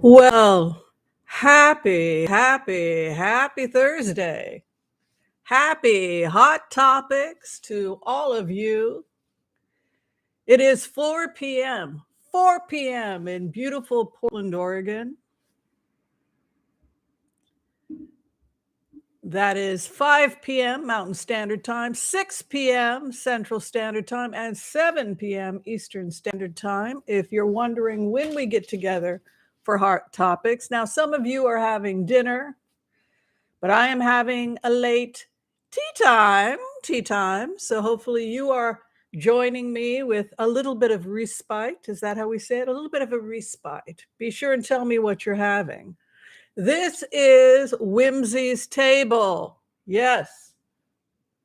Well, happy Thursday. Happy hot topics to all of you. It is 4 p.m. 4 p.m. in beautiful Portland, Oregon. That is 5 p.m. Mountain Standard Time, 6 p.m. Central Standard Time, and 7 p.m. Eastern Standard Time. If you're wondering when we get together for hot topics. Now, some of you are having dinner, but I am having a late tea time. So hopefully you are joining me with a little bit of respite. Is that how we say it? A little bit of a respite. Be sure and tell me what you're having. This is Whimsy's Table. Yes,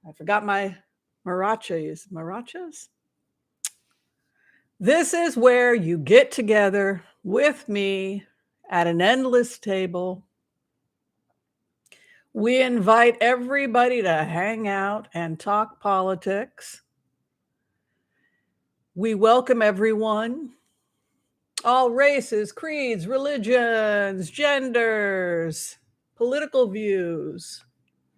I forgot my marachas. Marachas? This is where you get together with me at an endless table. We invite everybody to hang out and talk politics. We welcome everyone, all races, creeds, religions, genders, political views.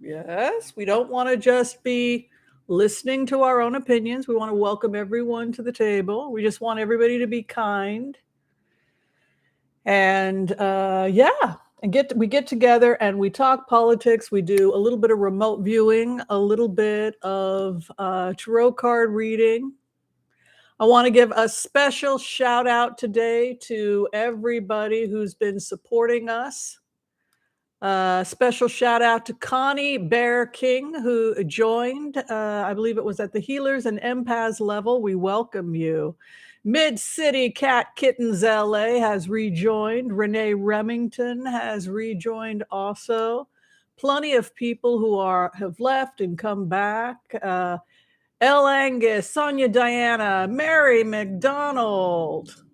Yes, we don't want to just be listening to our own opinions. We want to welcome everyone to the table. We just want everybody to be kind. And we get together and we talk politics. We do a little bit of remote viewing, a little bit of tarot card reading. I want to give a special shout out today to everybody who's been supporting us. Special shout out to Connie Bear King, who joined. I believe it was at the Healers and Empaths level. We welcome you. Mid-City Cat Kittens LA has rejoined. Renee Remington has rejoined also. Plenty of people who have left and come back. El Angus, Sonia Diana, Mary McDonald.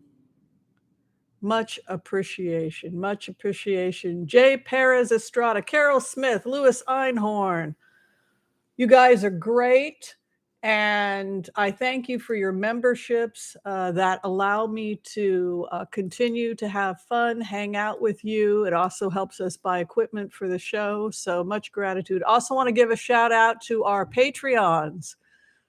Much appreciation, much appreciation. Jay Perez Estrada, Carol Smith, Louis Einhorn. You guys are great. And I thank you for your memberships that allow me to continue to have fun, hang out with you. It also helps us buy equipment for the show. So much gratitude. Also want to give a shout out to our Patreons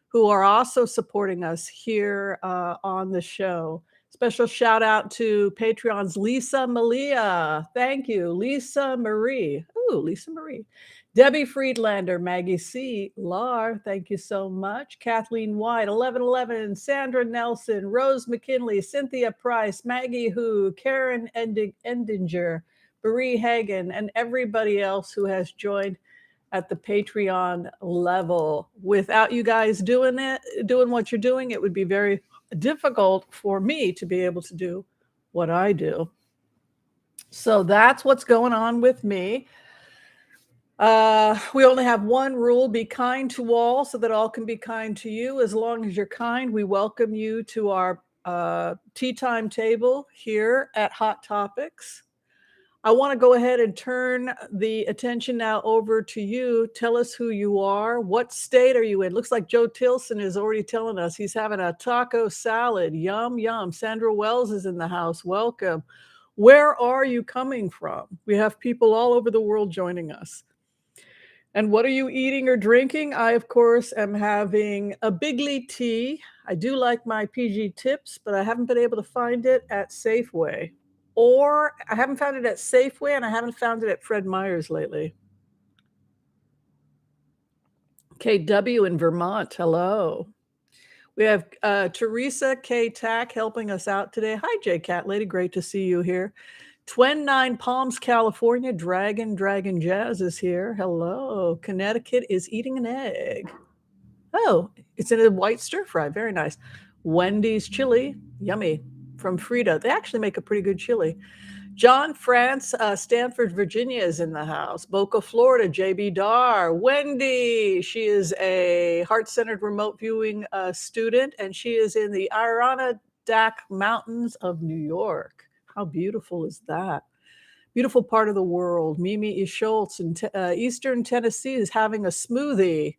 who are also supporting us here on the show. Special shout out to Patreons Lisa Malia. Thank you. Lisa Marie. Ooh, Lisa Marie. Debbie Friedlander, Maggie C. Lar, thank you so much. Kathleen White, 1111, Sandra Nelson, Rose McKinley, Cynthia Price, Maggie Hu, Karen Endinger, Marie Hagan, and everybody else who has joined at the Patreon level. Without you guys doing what you're doing, it would be very difficult for me to be able to do what I do. So that's what's going on with me. We only have one rule: be kind to all so that all can be kind to you. As long as you're kind, we welcome you to our tea time table here at Hot Topics. I want to go ahead and turn the attention now over to you. Tell us who you are. What state are you in? Looks like Joe Tilson is already telling us he's having a taco salad. Yum, yum. Sandra Wells is in the house. Welcome. Where are you coming from? We have people all over the world joining us. And what are you eating or drinking? I, of course, am having a Bigly tea. I do like my PG Tips, but I haven't been able to find it at Safeway. Or I haven't found it at Safeway, and I haven't found it at Fred Meyer's lately. KW in Vermont, hello. We have Teresa K. Tack helping us out today. Hi, J. Cat Lady, great to see you here. Twin Nine Palms, California, Dragon Jazz is here. Hello. Connecticut is eating an egg. Oh, it's in a white stir fry. Very nice. Wendy's chili, yummy. From Frida. They actually make a pretty good chili. John France, Stanford, Virginia is in the house. Boca, Florida, JB Dar. Wendy, she is a heart-centered remote viewing student, and she is in the Adirondack Mountains of New York. How beautiful is that? Beautiful part of the world. Mimi E. Schultz in Eastern Tennessee is having a smoothie.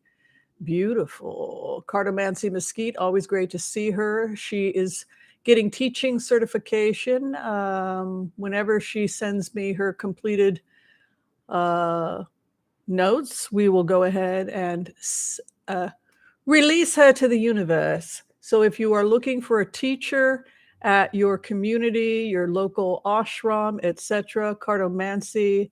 Beautiful. Cartomancy Mesquite, always great to see her. She is getting teaching certification. Whenever she sends me her completed notes, we will go ahead and release her to the universe. So if you are looking for a teacher at your community, your local ashram, etc., cartomancy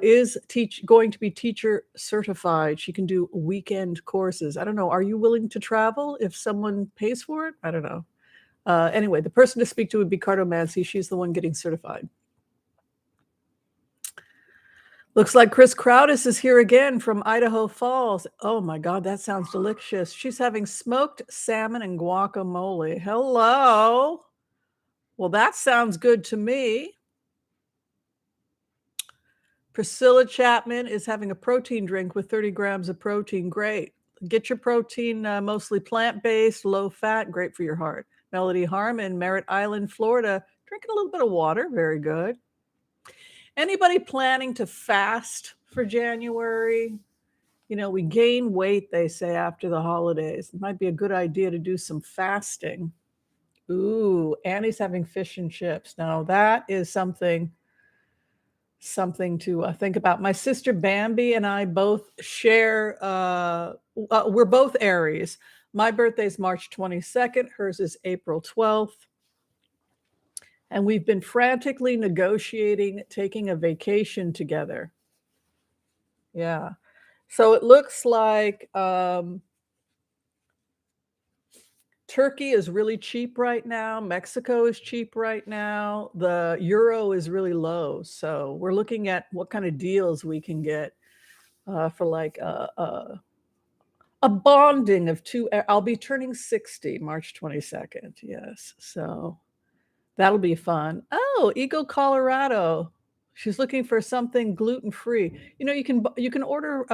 is going to be teacher certified. She can do weekend courses. I don't know. Are you willing to travel if someone pays for it? I don't know. Anyway, the person to speak to would be cartomancy. She's the one getting certified. Looks like Chris Crowdis is here again from Idaho Falls. Oh my God, that sounds delicious. She's having smoked salmon and guacamole. Hello. Well, that sounds good to me. Priscilla Chapman is having a protein drink with 30 grams of protein. Great. Get your protein mostly plant-based, low-fat, great for your heart. Melody Harmon, Merritt Island, Florida, drinking a little bit of water. Very good. Anybody planning to fast for January? You know, we gain weight, they say, after the holidays. It might be a good idea to do some fasting. Ooh, Annie's having fish and chips. Now, that is something to think about. My sister Bambi and I both share, we're both Aries. My birthday's March 22nd. Hers is April 12th. And we've been frantically negotiating taking a vacation together. Yeah. So it looks like Turkey is really cheap right now. Mexico is cheap right now. The euro is really low. So we're looking at what kind of deals we can get for like a bonding of two. I'll be turning 60 March 22nd. Yes. So that'll be fun. Oh, Eagle, Colorado. She's looking for something gluten-free. You know, you can order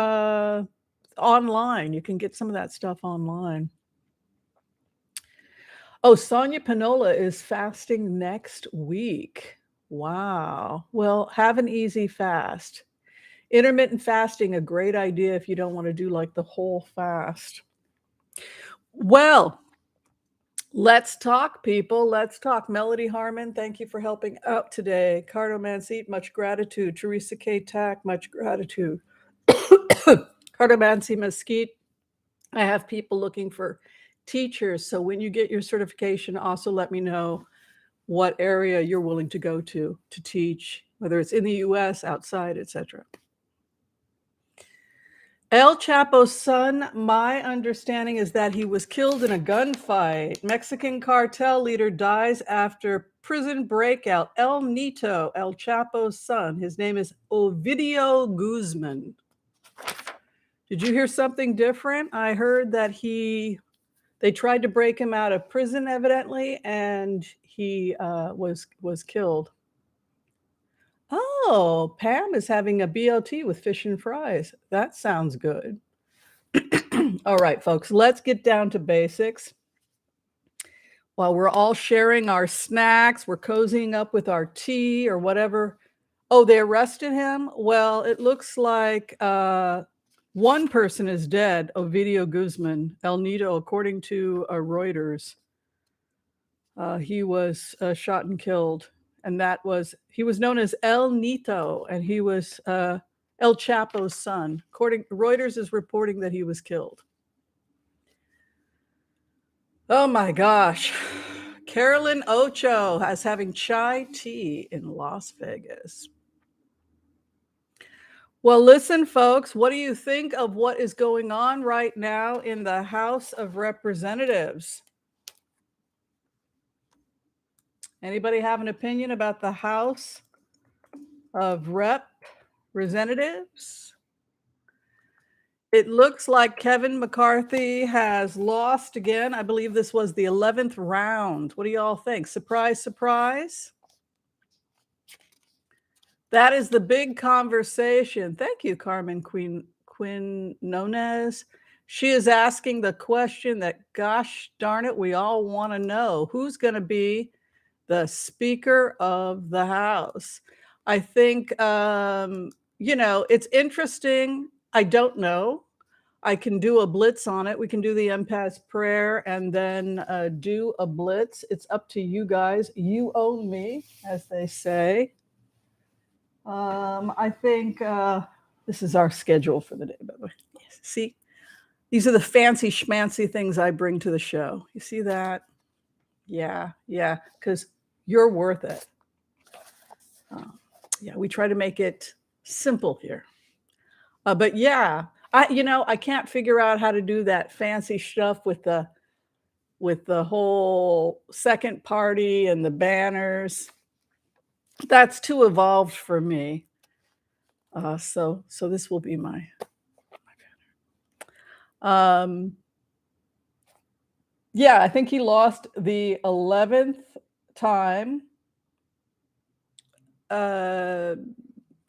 online. You can get some of that stuff online. Oh, Sonia Pinola is fasting next week. Wow. Well, have an easy fast. Intermittent fasting, a great idea if you don't want to do like the whole fast. Well, let's talk, people. Let's talk. Melody Harmon, thank you for helping out today. Cartomancy, much gratitude. Teresa K. Tack, much gratitude. Cartomancy Mesquite, I have people looking for teachers. So when you get your certification, also let me know what area you're willing to go to teach, whether it's in the US, outside, etc. El Chapo's son, my understanding is that he was killed in a gunfight. Mexican cartel leader dies after prison breakout. El Nito, El Chapo's son. His name is Ovidio Guzman. Did you hear something different? I heard that they tried to break him out of prison, evidently, and he was killed. Oh, Pam is having a BLT with fish and fries. That sounds good. All right, folks, let's get down to basics. While we're all sharing our snacks, we're cozying up with our tea or whatever. Oh, they arrested him? Well, it looks like one person is dead, Ovidio Guzman, El Nido, according to Reuters. He was shot and killed. And he was known as El Nito, and he was El Chapo's son. Reuters is reporting that he was killed. Oh my gosh. Carolyn Ocho is having chai tea in Las Vegas. Well, listen, folks, what do you think of what is going on right now in the House of Representatives? Anybody have an opinion about the House of Representatives? It looks like Kevin McCarthy has lost again. I believe this was the 11th round. What do y'all think? Surprise, surprise. That is the big conversation. Thank you, Carmen Quinones. She is asking the question that, gosh darn it, we all want to know. Who's going to be the Speaker of the House? I think, it's interesting. I don't know. I can do a blitz on it. We can do the empath's prayer and then do a blitz. It's up to you guys. You own me, as they say. I think this is our schedule for the day, by the way. Yes. See, these are the fancy schmancy things I bring to the show. You see that? Yeah, because you're worth it. Yeah, we try to make it simple here. But yeah, I can't figure out how to do that fancy stuff with the whole second party and the banners. That's too evolved for me. So this will be my banner. Yeah, I think he lost the 11th time.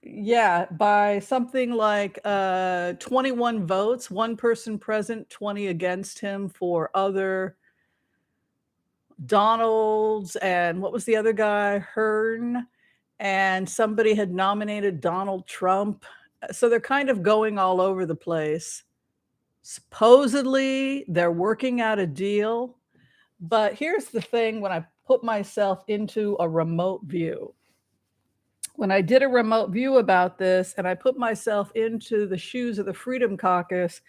Yeah, by something like 21 votes, one person present, 20 against him for other Donalds, and what was the other guy? Hearn, and somebody had nominated Donald Trump. So they're kind of going all over the place. Supposedly, they're working out a deal. But here's the thing, when I put myself into a remote view, when I did a remote view about this and I put myself into the shoes of the Freedom Caucus,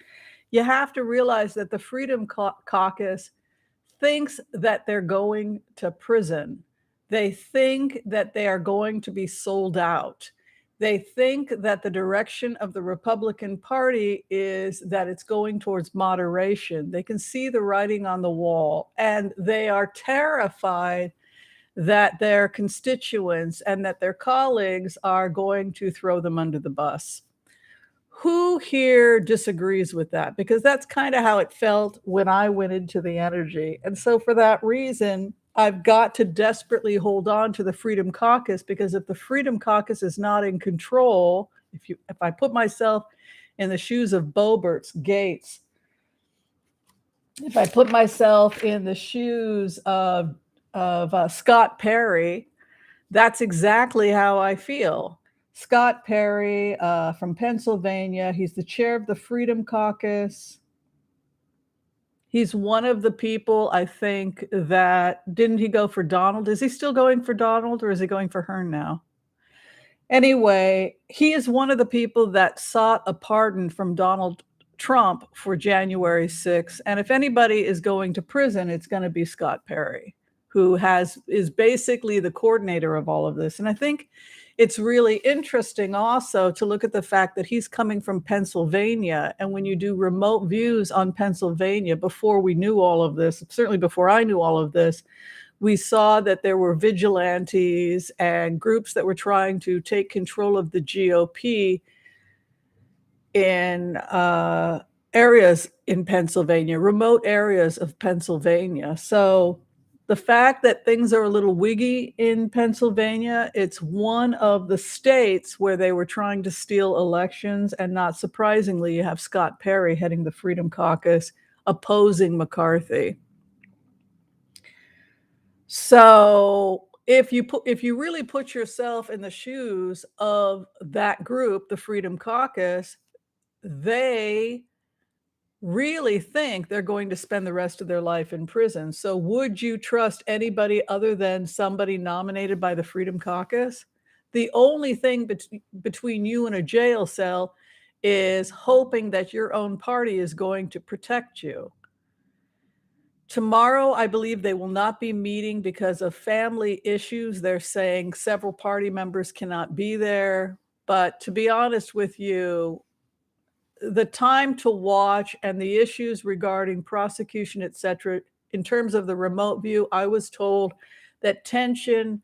you have to realize that the Freedom Caucus thinks that they're going to prison. They think that they are going to be sold out. They think that the direction of the Republican Party is that it's going towards moderation. They can see the writing on the wall, and they are terrified that their constituents and that their colleagues are going to throw them under the bus. Who here disagrees with that? Because that's kind of how it felt when I went into the energy. And so for that reason, I've got to desperately hold on to the Freedom Caucus, because if the Freedom Caucus is not in control, if I put myself in the shoes of Boeberts, Gates, if I put myself in the shoes of Scott Perry, that's exactly how I feel. Scott Perry from Pennsylvania. He's the chair of the Freedom Caucus. He's one of the people, I think, that didn't he go for Donald? Is he still going for Donald, or is he going for Hearn now? Anyway, he is one of the people that sought a pardon from Donald Trump for January 6th. And if anybody is going to prison, it's going to be Scott Perry, who is basically the coordinator of all of this. And I think it's really interesting also to look at the fact that he's coming from Pennsylvania. And when you do remote views on Pennsylvania, before we knew all of this, certainly before I knew all of this, we saw that there were vigilantes and groups that were trying to take control of the GOP in areas in Pennsylvania, remote areas of Pennsylvania. So the fact that things are a little wiggy in Pennsylvania, it's one of the states where they were trying to steal elections. And not surprisingly, you have Scott Perry heading the Freedom Caucus opposing McCarthy. So if you really put yourself in the shoes of that group, the Freedom Caucus, they really think they're going to spend the rest of their life in prison. So would you trust anybody other than somebody nominated by the Freedom Caucus? The only thing between you and a jail cell is hoping that your own party is going to protect you. Tomorrow, I believe they will not be meeting because of family issues. They're saying several party members cannot be there. But to be honest with you, the time to watch and the issues regarding prosecution, et cetera, in terms of the remote view, I was told that tension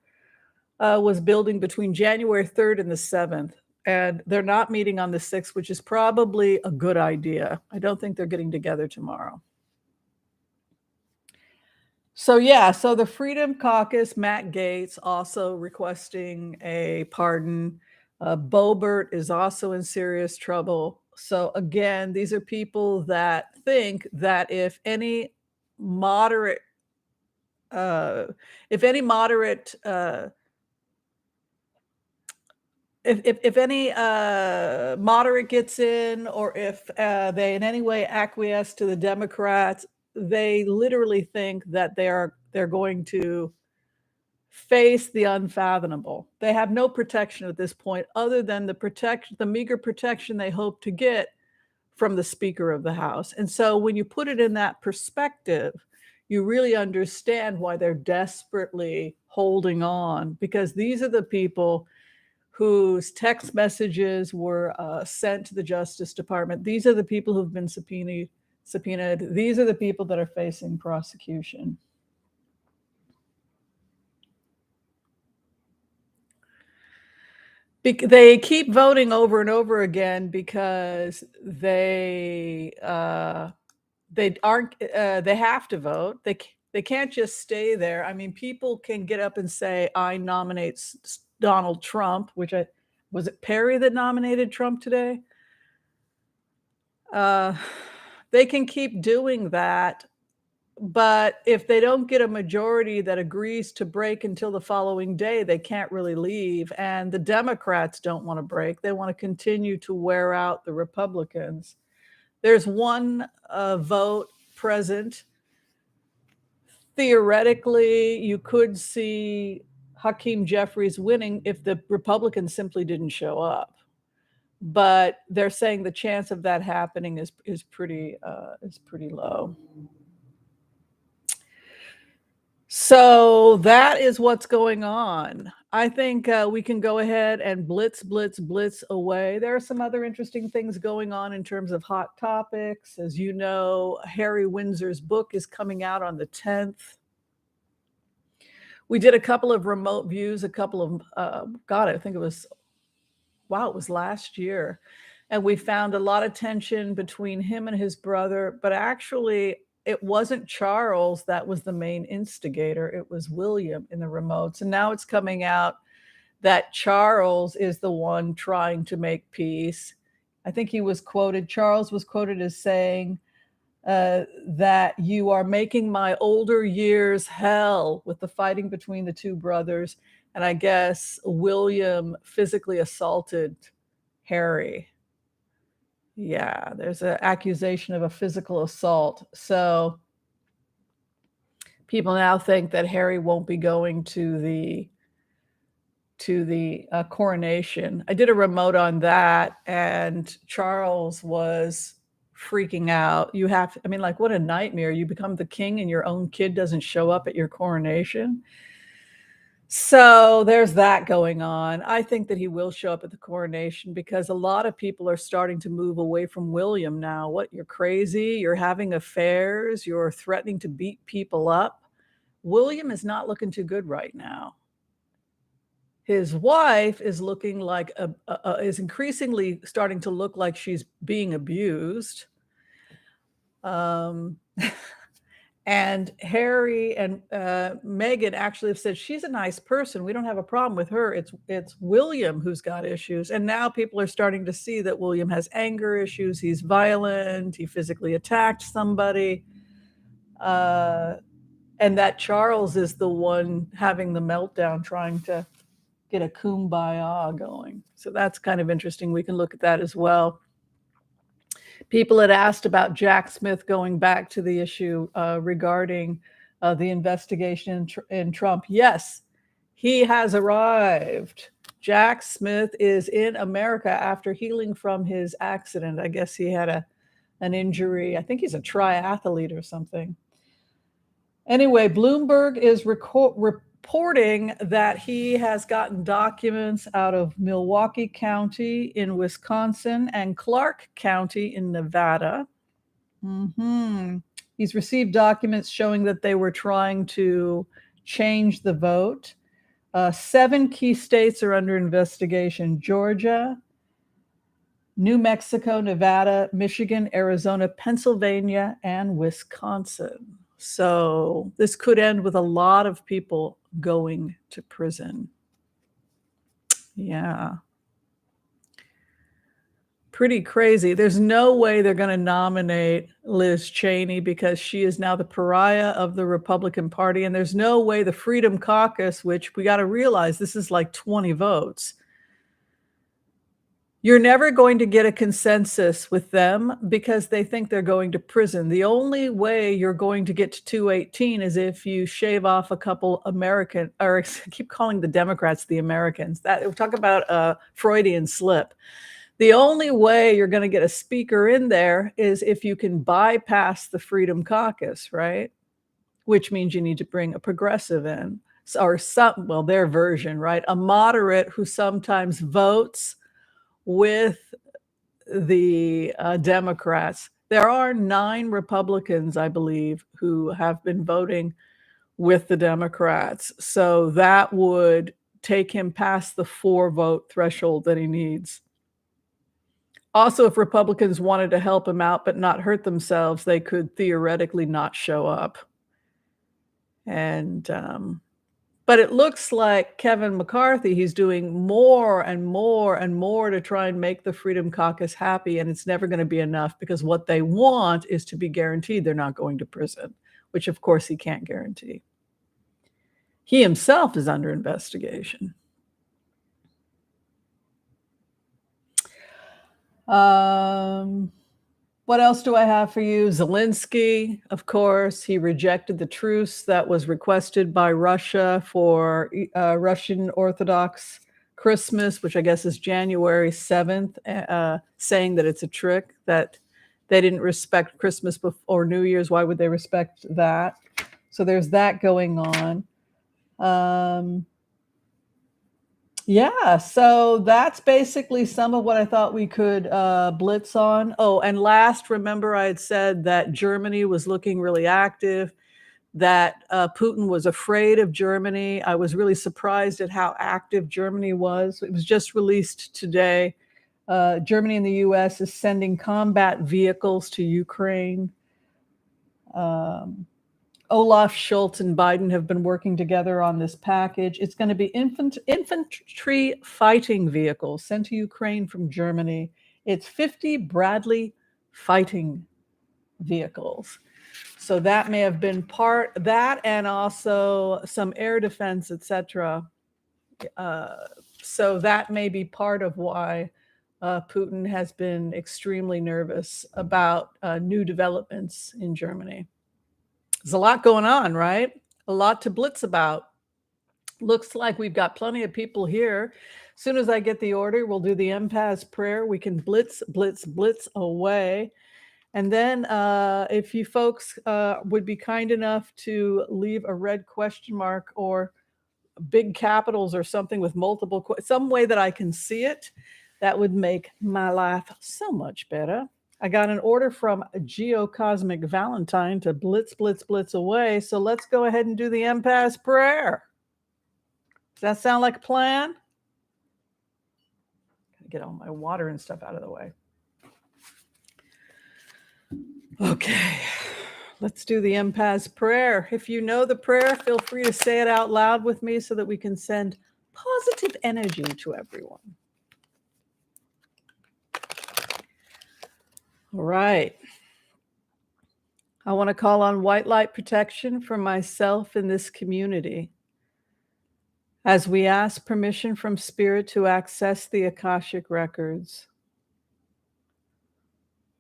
was building between January 3rd and the 7th. And they're not meeting on the 6th, which is probably a good idea. I don't think they're getting together tomorrow. So yeah, so the Freedom Caucus, Matt Gaetz also requesting a pardon. Boebert is also in serious trouble. So again, these are people that think that if any moderate if any moderate gets in, or if they in any way acquiesce to the Democrats, they literally think that they're going to face the unfathomable. They have no protection at this point other than the meager protection they hope to get from the Speaker of the House. And so when you put it in that perspective, you really understand why they're desperately holding on, because these are the people whose text messages were sent to the Justice Department. These are the people who've been subpoenaed. These are the people that are facing prosecution. They keep voting over and over again because they aren't. They have to vote. They can't just stay there. I mean, people can get up and say, "I nominate Donald Trump," which was it Perry that nominated Trump today? They can keep doing that, but if they don't get a majority that agrees to break until the following day, they can't really leave. And the Democrats don't want to break. They want to continue to wear out the Republicans. There's one vote present. Theoretically, you could see Hakeem Jeffries winning if the Republicans simply didn't show up. But they're saying the chance of that happening is pretty low. So that is what's going on. I think we can go ahead and blitz away. There are some other interesting things going on in terms of hot topics. As you know, Harry Windsor's book is coming out on the 10th. We did a couple of remote views, I think it was last year. And we found a lot of tension between him and his brother, but actually it wasn't Charles that was the main instigator. It was William in the remotes. And now it's coming out that Charles is the one trying to make peace. I think Charles was quoted as saying that you are making my older years hell with the fighting between the two brothers. And I guess William physically assaulted Harry. Yeah, there's an accusation of a physical assault. So people now think that Harry won't be going to the coronation. I did a remote on that, and Charles was freaking out. What a nightmare. You become the king and your own kid doesn't show up at your coronation. So there's that going on. I think that he will show up at the coronation because a lot of people are starting to move away from William now. What, you're crazy? You're having affairs? You're threatening to beat people up? William is not looking too good right now. His wife is looking like is increasingly starting to look like she's being abused. And Harry and Meghan actually have said she's a nice person. We don't have a problem with her. It's William who's got issues. And now people are starting to see that William has anger issues. He's violent. He physically attacked somebody. And that Charles is the one having the meltdown, trying to get a kumbaya going. So that's kind of interesting. We can look at that as well. People had asked about Jack Smith going back to the issue regarding the investigation in Trump. Yes, he has arrived. Jack Smith is in America after healing from his accident. I guess he had an injury. I think he's a triathlete or something. Anyway, Bloomberg is reporting that he has gotten documents out of Milwaukee County in Wisconsin and Clark County in Nevada. He's received documents showing that they were trying to change the vote. 7 key states are under investigation: Georgia, New Mexico, Nevada, Michigan, Arizona, Pennsylvania, and Wisconsin. So this could end with a lot of people going to prison. Yeah. Pretty crazy. There's no way they're going to nominate Liz Cheney because she is now the pariah of the Republican Party. And there's no way the Freedom Caucus, which we got to realize this is like 20 votes. You're never going to get a consensus with them because they think they're going to prison. The only way you're going to get to 218 is if you shave off a couple American, or I keep calling the Democrats the Americans. That talk about a Freudian slip. The only way you're going to get a speaker in there is if you can bypass the Freedom Caucus, right? Which means you need to bring a progressive in, or some, well, their version, right? A moderate who sometimes votes with the Democrats. There are 9 Republicans, I believe, who have been voting with the Democrats. So that would take him past the 4 vote threshold that he needs. Also, if Republicans wanted to help him out but not hurt themselves, they could theoretically not show up. And but it looks like Kevin McCarthy, he's doing more and more and more to try and make the Freedom Caucus happy, and it's never going to be enough because what they want is to be guaranteed they're not going to prison, which of course he can't guarantee. He himself is under investigation. What else do I have for you? Zelinsky, of course, he rejected the truce that was requested by Russia for Russian Orthodox Christmas, which I guess is January 7th, saying that it's a trick, that they didn't respect Christmas or New Year's. Why would they respect that? So there's that going on. Yeah, so that's basically some of what I thought we could blitz on. Oh, and last, remember I had said that Germany was looking really active, that Putin was afraid of Germany. I was really surprised at how active Germany was. It was just released today. Germany and the US is sending combat vehicles to Ukraine. Olaf Scholz and Biden have been working together on this package. It's going to be infantry fighting vehicles sent to Ukraine from Germany. It's 50 Bradley fighting vehicles. So that may have been part that, and also some air defense, etc. So that may be part of why Putin has been extremely nervous about new developments in Germany. There's a lot going on, right? A lot to blitz about. Looks like we've got plenty of people here. As soon as I get the order, we'll do the Empath prayer. We can blitz, blitz, blitz away. And then if you folks would be kind enough to leave a red question mark or big capitals or something with multiple, some way that I can see it, that would make my life so much better. I got an order from Geocosmic Valentine to blitz, blitz, blitz away. So let's go ahead and do the Empath prayer. Does that sound like a plan? Get all my water and stuff out of the way. Okay, let's do the Empath prayer. If you know the prayer, feel free to say it out loud with me so that we can send positive energy to everyone. All right. I want to call on white light protection for myself in this community as we ask permission from Spirit to access the Akashic records.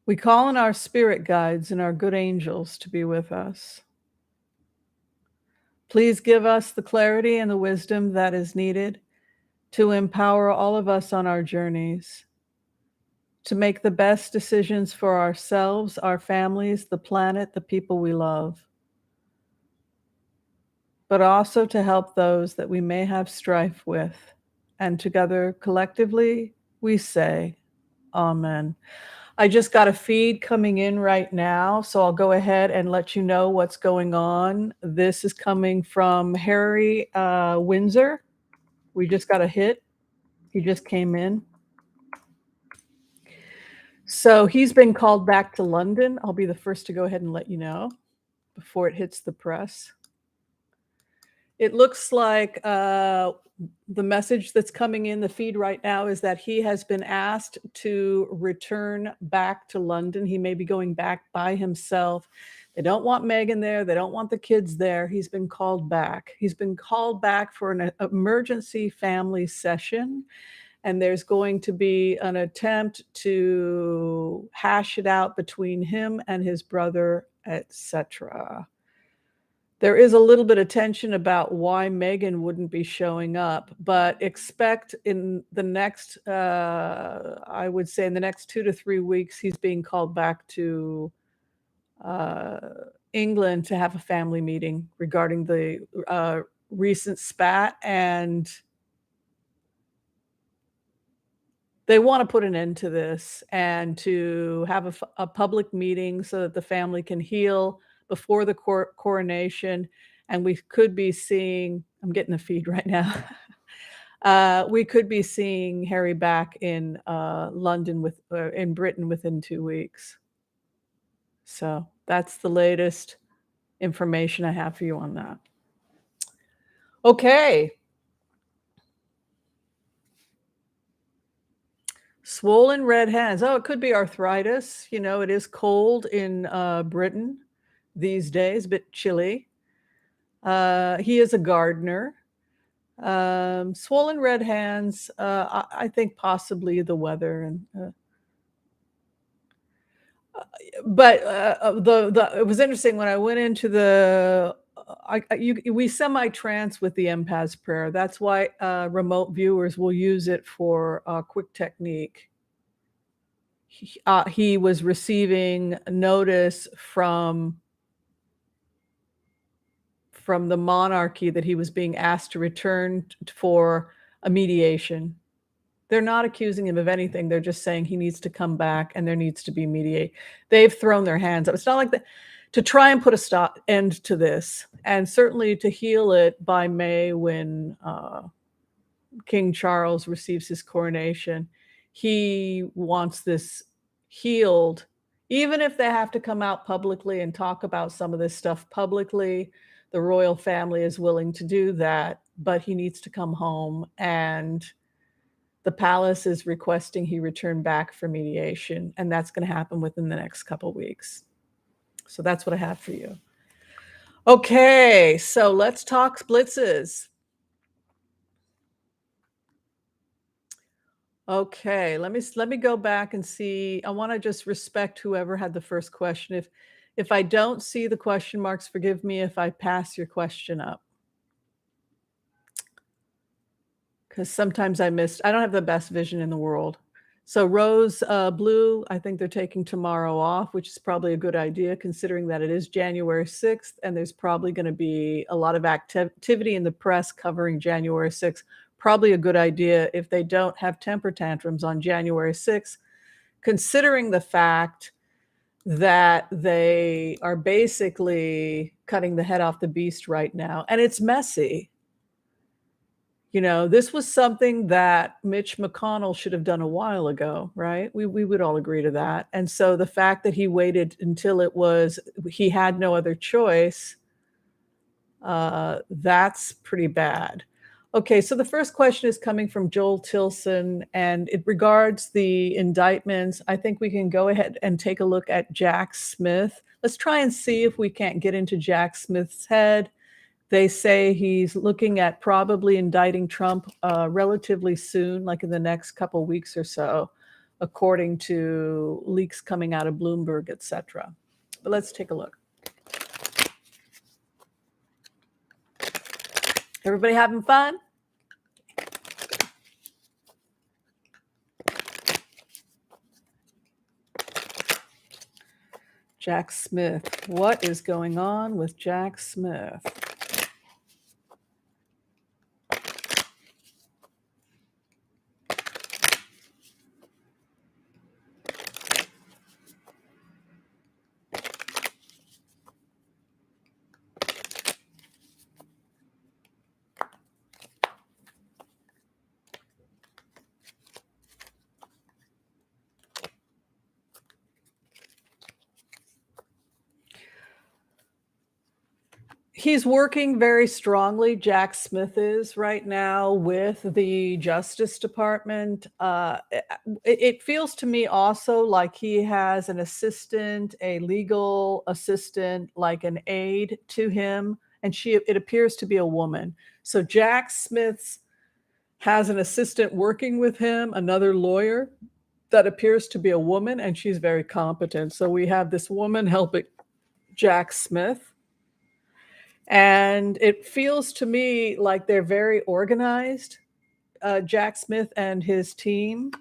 We call on our spirit guides and our good angels to be with us. Please give us the clarity and the wisdom that is needed to empower all of us on our journeys, to make the best decisions for ourselves, our families, the planet, the people we love, but also to help those that we may have strife with. And together, collectively, we say, Amen. I just got a feed coming in right now, so I'll go ahead and let you know what's going on. This is coming from Harry Windsor. We just got a hit. He just came in. So he's been called back to London. I'll be the first to go ahead and let you know before it hits the press. It looks like the message that's coming in the feed right now is that he has been asked to return back to London. He may be going back by himself. They don't want Meghan there. They don't want the kids there. He's been called back. He's been called back for an emergency family session. and there's going to be an attempt to hash it out between him and his brother, etc. There is a little bit of tension about why Megan wouldn't be showing up, but expect in the next, I would say in the next 2 to 3 weeks, he's being called back to uh, England to have a family meeting regarding the recent spat, and they want to put an end to this and to have a public meeting so that the family can heal before the coronation. And we could be seeing, I'm getting a feed right now. We could be seeing Harry back in London in Britain within 2 weeks. So that's the latest information I have for you on that. Okay. Swollen red hands. Oh, it could be arthritis. You know, it is cold in Britain these days, a bit chilly. He is a gardener. Swollen red hands. I think possibly the weather, and but it was interesting when I went into the. We semi-trance with the empath's prayer. That's why remote viewers will use it for quick technique. He was receiving notice from the monarchy that he was being asked to return for a mediation. They're not accusing him of anything. They're just saying he needs to come back and there needs to be mediate. They've thrown their hands up. It's not like that. To try and put a end to this, and certainly to heal it by May when King Charles receives his coronation. He wants this healed, even if they have to come out publicly and talk about some of this stuff publicly. The royal family is willing to do that, but he needs to come home, and the palace is requesting he return back for mediation, and that's going to happen within the next couple of weeks. So that's what I have for you. Okay, so let's talk blitzes. Okay, let me go back and see. I want to just respect whoever had the first question. If I don't see the question marks, forgive me if I pass your question up. Because sometimes I don't have the best vision in the world. So Rose Blue, I think they're taking tomorrow off, which is probably a good idea considering that it is January 6th, and there's probably going to be a lot of activity in the press covering January 6th. Probably a good idea if they don't have temper tantrums on January 6th, considering the fact that they are basically cutting the head off the beast right now, and it's messy. You know, this was something that Mitch McConnell should have done a while ago, right? We would all agree to that. And so the fact that he waited until he had no other choice, that's pretty bad. Okay, so the first question is coming from Joel Tilson, and it regards the indictments. I think we can go ahead and take a look at Jack Smith. Let's try and see if we can't get into Jack Smith's head. They say he's looking at probably indicting Trump relatively soon, like in the next couple weeks or so, according to leaks coming out of Bloomberg, etc. But let's take a look. Everybody having fun? Jack Smith. What is going on with Jack Smith? He's working very strongly, Jack Smith is right now, with the Justice Department. It feels to me also like he has an assistant, a legal assistant, like an aide to him, and it appears to be a woman. So Jack Smith's has an assistant working with him, another lawyer that appears to be a woman, and she's very competent. So we have this woman helping Jack Smith. And it feels to me like they're very organized, Jack Smith and his team.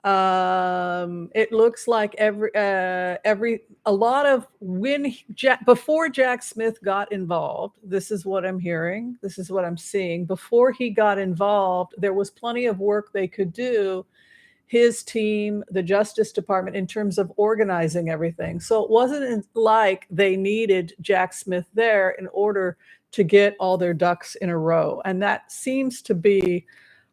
It looks like before Jack Smith got involved, this is what I'm hearing, this is what I'm seeing. Before he got involved, there was plenty of work they could do, his team, the Justice Department, in terms of organizing everything. So it wasn't like they needed Jack Smith there in order to get all their ducks in a row. And that seems to be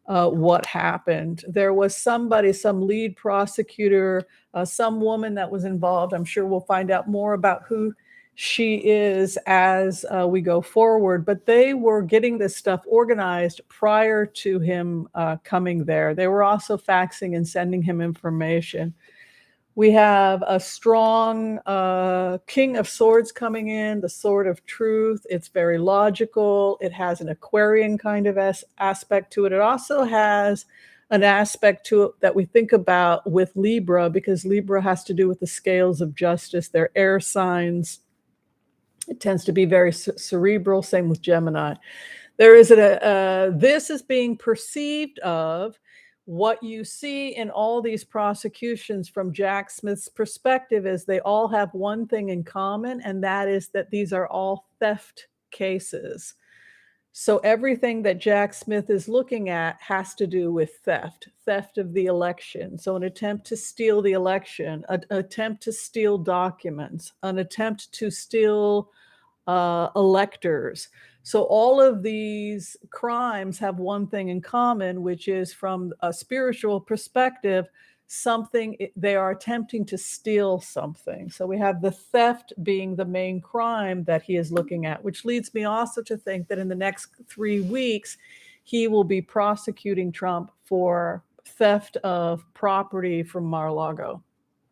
what happened. There was somebody, some lead prosecutor, some woman that was involved. I'm sure we'll find out more about who she is as we go forward, but they were getting this stuff organized prior to him coming there. They were also faxing and sending him information. We have a strong King of Swords coming in, the Sword of Truth. It's very logical. It has an Aquarian kind of aspect to it. It also has an aspect to it that we think about with Libra, because Libra has to do with the scales of justice. They're air signs. It tends to be very cerebral. Same with Gemini. There is this is being perceived of what you see in all these prosecutions from Jack Smith's perspective is they all have one thing in common, and that is that these are all theft cases. So everything that Jack Smith is looking at has to do with theft of the election. So an attempt to steal the election, an attempt to steal documents, an attempt to steal electors. So all of these crimes have one thing in common, which is from a spiritual perspective, they are attempting to steal something. So we have the theft being the main crime that he is looking at, which leads me also to think that in the next 3 weeks, he will be prosecuting Trump for theft of property from Mar-a-Lago.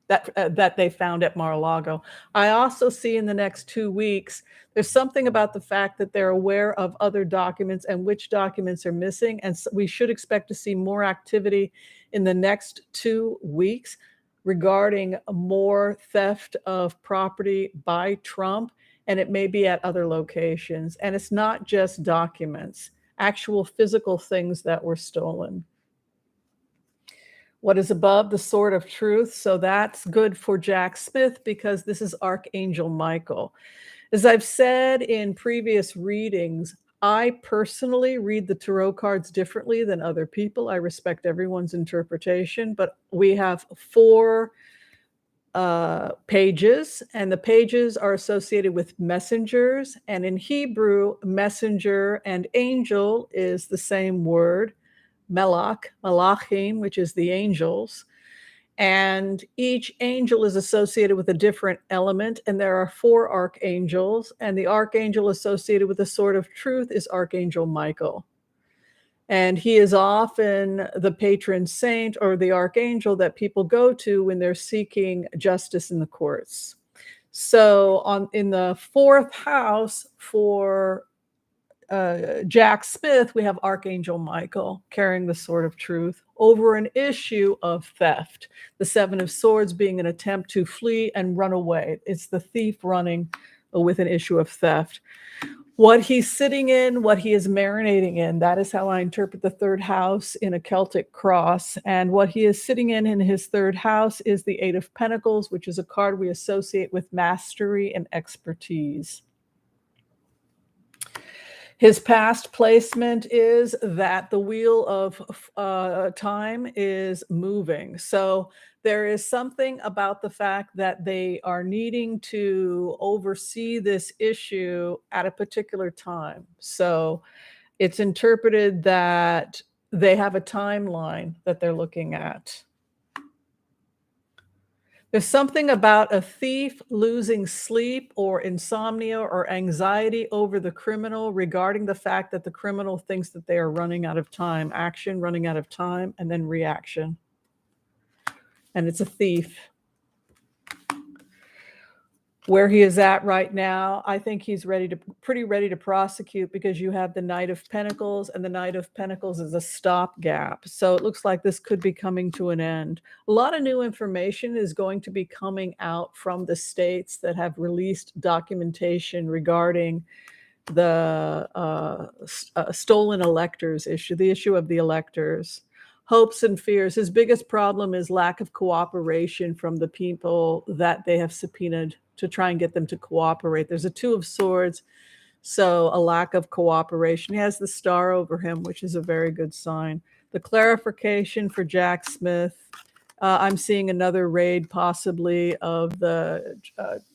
That they found at Mar-a-Lago. I also see in the next 2 weeks, there's something about the fact that they're aware of other documents and which documents are missing. And so we should expect to see more activity in the next 2 weeks regarding more theft of property by Trump. And it may be at other locations. And it's not just documents, actual physical things that were stolen. What is above? The Sword of Truth. So that's good for Jack Smith because this is Archangel Michael. As I've said in previous readings, I personally read the tarot cards differently than other people. I respect everyone's interpretation, but we have 4 pages, and the pages are associated with messengers. And in Hebrew, messenger and angel is the same word. Malachim, which is the angels. And each angel is associated with a different element. And there are 4 archangels. And the archangel associated with the Sword of Truth is Archangel Michael. And he is often the patron saint or the archangel that people go to when they're seeking justice in the courts. So in the 4th house for Jack Smith, we have Archangel Michael carrying the Sword of Truth over an issue of theft. The 7 of Swords being an attempt to flee and run away. It's the thief running with an issue of theft. What he's sitting in, what he is marinating in, that is how I interpret the 3rd house in a Celtic cross. And what he is sitting in his 3rd house is the 8 of Pentacles, which is a card we associate with mastery and expertise. His past placement is that the wheel of time is moving. So there is something about the fact that they are needing to oversee this issue at a particular time. So it's interpreted that they have a timeline that they're looking at. There's something about a thief losing sleep or insomnia or anxiety over the criminal regarding the fact that the criminal thinks that they are running out of time, action, running out of time, and then reaction. And it's a thief. where he is at right now, I think he's pretty ready to prosecute, because you have the Knight of Pentacles, and the Knight of Pentacles is a stopgap. So it looks like this could be coming to an end. A lot of new information is going to be coming out from the states that have released documentation regarding the stolen electors issue, the issue of the electors. Hopes and fears. His biggest problem is lack of cooperation from the people that they have subpoenaed to try and get them to cooperate. There's a Two of Swords, so a lack of cooperation. He has the Star over him, which is a very good sign. The clarification for Jack Smith. I'm seeing another raid possibly of the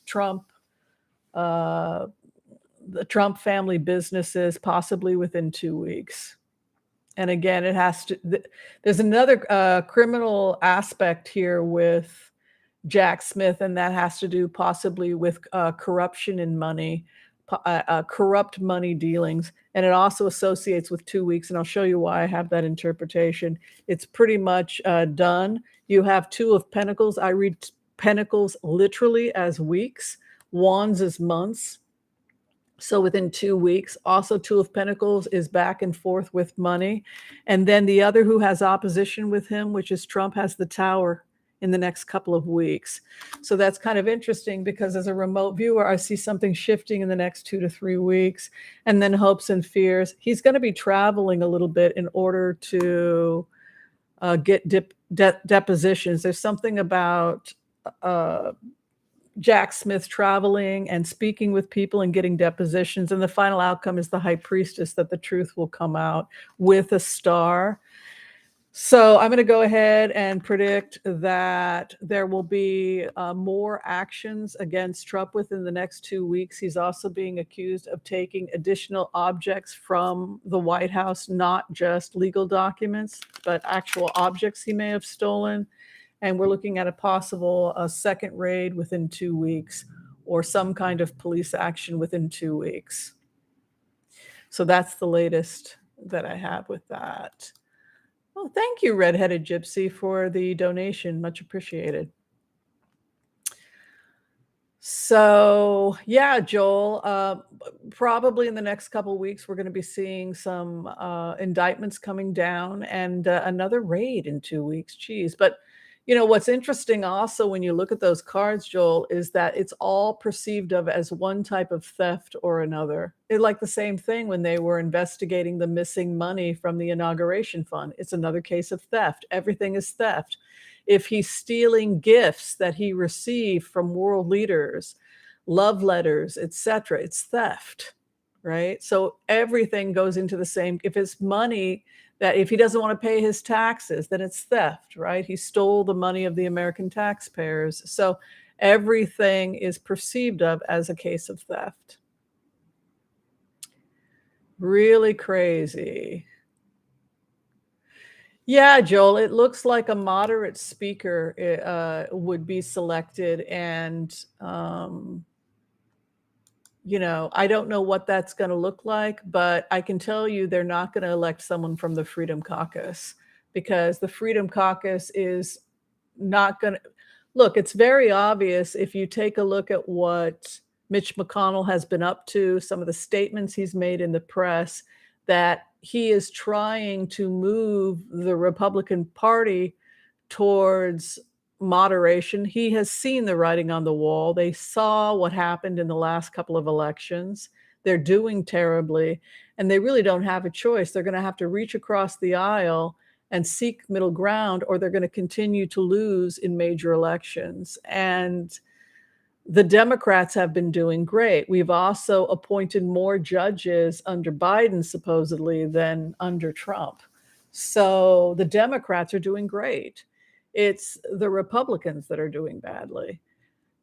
Trump family businesses, possibly within 2 weeks. And again, it has to, there's another criminal aspect here with Jack Smith, and that has to do possibly with corruption in money, corrupt money dealings. And it also associates with 2 weeks. And I'll show you why I have that interpretation. It's pretty much done. You have Two of Pentacles. I read Pentacles literally as weeks, Wands as months. So within 2 weeks. Also, Two of Pentacles is back and forth with money. And then the other who has opposition with him, which is Trump, has the Tower in the next couple of weeks. So that's kind of interesting, because as a remote viewer, I see something shifting in the next 2 to 3 weeks. And then hopes and fears. He's going to be traveling a little bit in order to get depositions. There's something about Jack Smith traveling and speaking with people and getting depositions. And the final outcome is the High Priestess, that the truth will come out with a star. So I'm going to go ahead and predict that there will be more actions against Trump within the next 2 weeks. He's also being accused of taking additional objects from the White House, not just legal documents, but actual objects he may have stolen. And we're looking at a possible second raid within 2 weeks, or some kind of police action within 2 weeks. So that's the latest that I have with that. Well, thank you, Redheaded Gypsy, for the donation. Much appreciated. So yeah, Joel, probably in the next couple of weeks, we're going to be seeing some indictments coming down, and another raid in 2 weeks. Geez. But you know, what's interesting also when you look at those cards, Joel, is that it's all perceived of as one type of theft or another. It's like the same thing when they were investigating the missing money from the inauguration fund. It's another case of theft. Everything is theft. If he's stealing gifts that he received from world leaders, love letters, etc., it's theft, right? So everything goes into the same. If it's money, that if he doesn't want to pay his taxes, then it's theft, right? He stole the money of the American taxpayers. So everything is perceived of as a case of theft. Really crazy. Yeah, Joel, it looks like a moderate speaker would be selected. And, you know, I don't know what that's going to look like, but I can tell you they're not going to elect someone from the Freedom Caucus, because the Freedom Caucus is not going to look. It's very obvious if you take a look at what Mitch McConnell has been up to, some of the statements he's made in the press, that he is trying to move the Republican Party towards moderation. He has seen the writing on the wall. They saw what happened in the last couple of elections. They're doing terribly, and they really don't have a choice. They're going to have to reach across the aisle and seek middle ground, or they're going to continue to lose in major elections. And the Democrats have been doing great. We've also appointed more judges under Biden, supposedly, than under Trump. So the Democrats are doing great. It's the Republicans that are doing badly.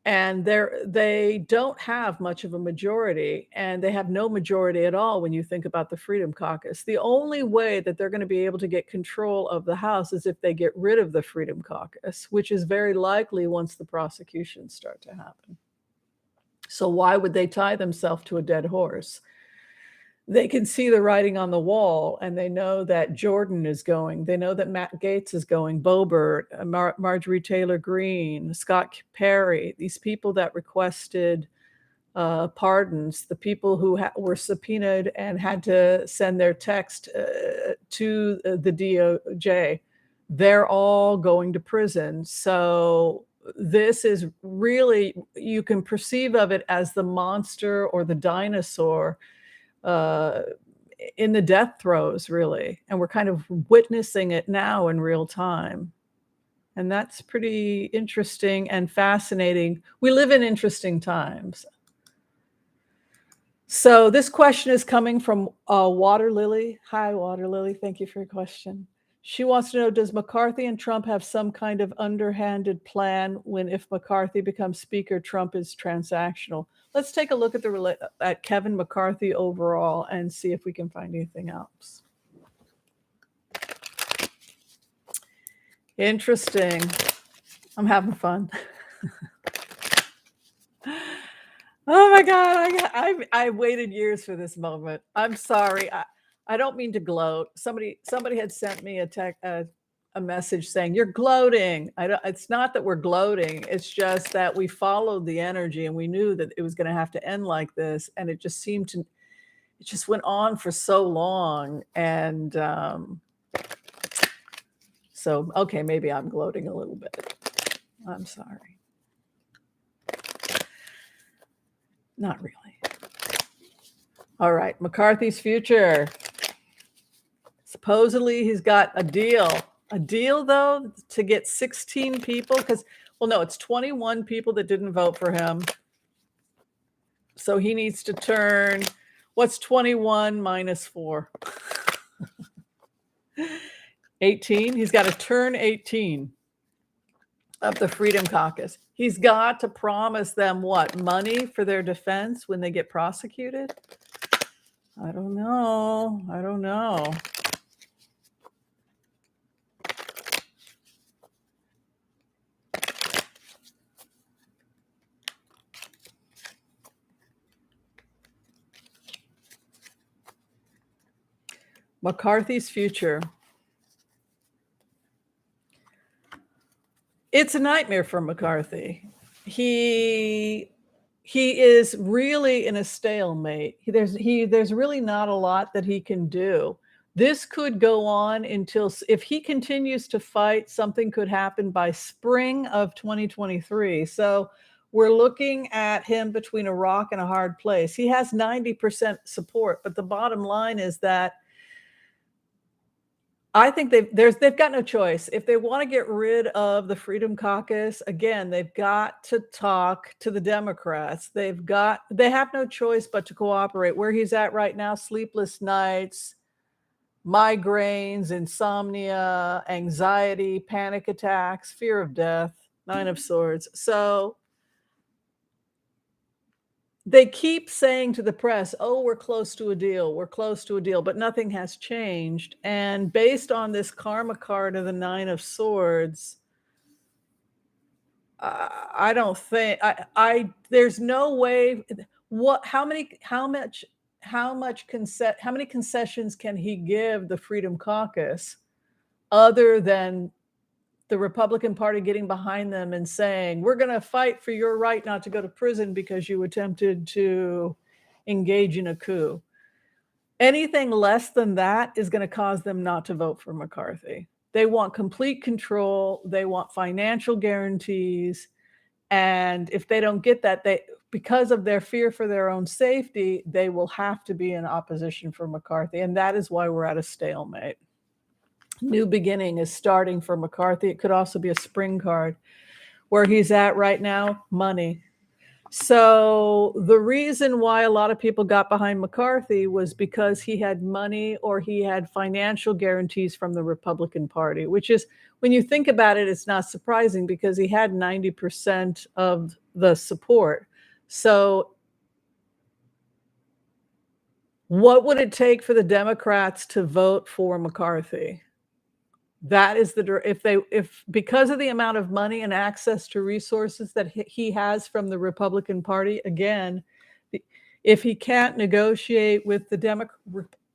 And they don't have much of a majority, and they have no majority at all when you think about the Freedom Caucus. The only way that they're going to be able to get control of the House is if they get rid of the Freedom Caucus, which is very likely once the prosecutions start to happen. So why would they tie themselves to a dead horse? They can see the writing on the wall, and they know that Jordan is going. They know that Matt Gaetz is going, Boebert, Marjorie Taylor Greene, Scott Perry, these people that requested pardons, the people who were subpoenaed and had to send their text to the DOJ, they're all going to prison. So this is really, you can perceive of it as the monster or the dinosaur uh, in the death throes, really. And we're kind of witnessing it now in real time. And that's pretty interesting and fascinating. We live in interesting times. So this question is coming from Water Lily. Hi, Water Lily. Thank you for your question. She wants to know, does McCarthy and Trump have some kind of underhanded plan when if McCarthy becomes speaker, Trump is transactional? Let's take a look at Kevin McCarthy overall and see if we can find anything else. Interesting. I'm having fun. Oh my God, I waited years for this moment. I'm sorry. I don't mean to gloat. Somebody had sent me a message saying you're gloating. It's not that we're gloating. It's just that we followed the energy and we knew that it was going to have to end like this, and it just went on for so long. And so okay, maybe I'm gloating a little bit. I'm sorry. Not really. All right, McCarthy's future. Supposedly he's got a deal. A deal, though, to get 16 people, because, well, no, it's 21 people that didn't vote for him. So he needs to turn, what's 21 minus 4? 18. He's got to turn 18 of the Freedom Caucus. He's got to promise them what? Money for their defense when they get prosecuted? I don't know. I don't know. McCarthy's future. It's a nightmare for McCarthy. He is really in a stalemate. There's really not a lot that he can do. This could go on until, if he continues to fight, something could happen by spring of 2023. So we're looking at him between a rock and a hard place. He has 90% support, but the bottom line is that I think they've got no choice. If they want to get rid of the Freedom Caucus, again, they've got to talk to the Democrats. They have no choice but to cooperate. Where he's at right now, sleepless nights, migraines, insomnia, anxiety, panic attacks, fear of death, 9 of Swords. So they keep saying to the press, oh, we're close to a deal. We're close to a deal, but nothing has changed. And based on this karma card of the 9 of Swords, I don't think there's no way. How many concessions can he give the Freedom Caucus other than the Republican Party getting behind them and saying, we're going to fight for your right not to go to prison because you attempted to engage in a coup? Anything less than that is going to cause them not to vote for McCarthy. They want complete control. They want financial guarantees. And if they don't get that, because of their fear for their own safety, they will have to be in opposition for McCarthy. And that is why we're at a stalemate. New beginning is starting for McCarthy. It could also be a spring card. Where he's at right now, money. So the reason why a lot of people got behind McCarthy was because he had money or he had financial guarantees from the Republican Party, which is, when you think about it, it's not surprising because he had 90% of the support. So what would it take for the Democrats to vote for McCarthy? That is if because of the amount of money and access to resources that he has from the Republican Party, again, If he can't negotiate with the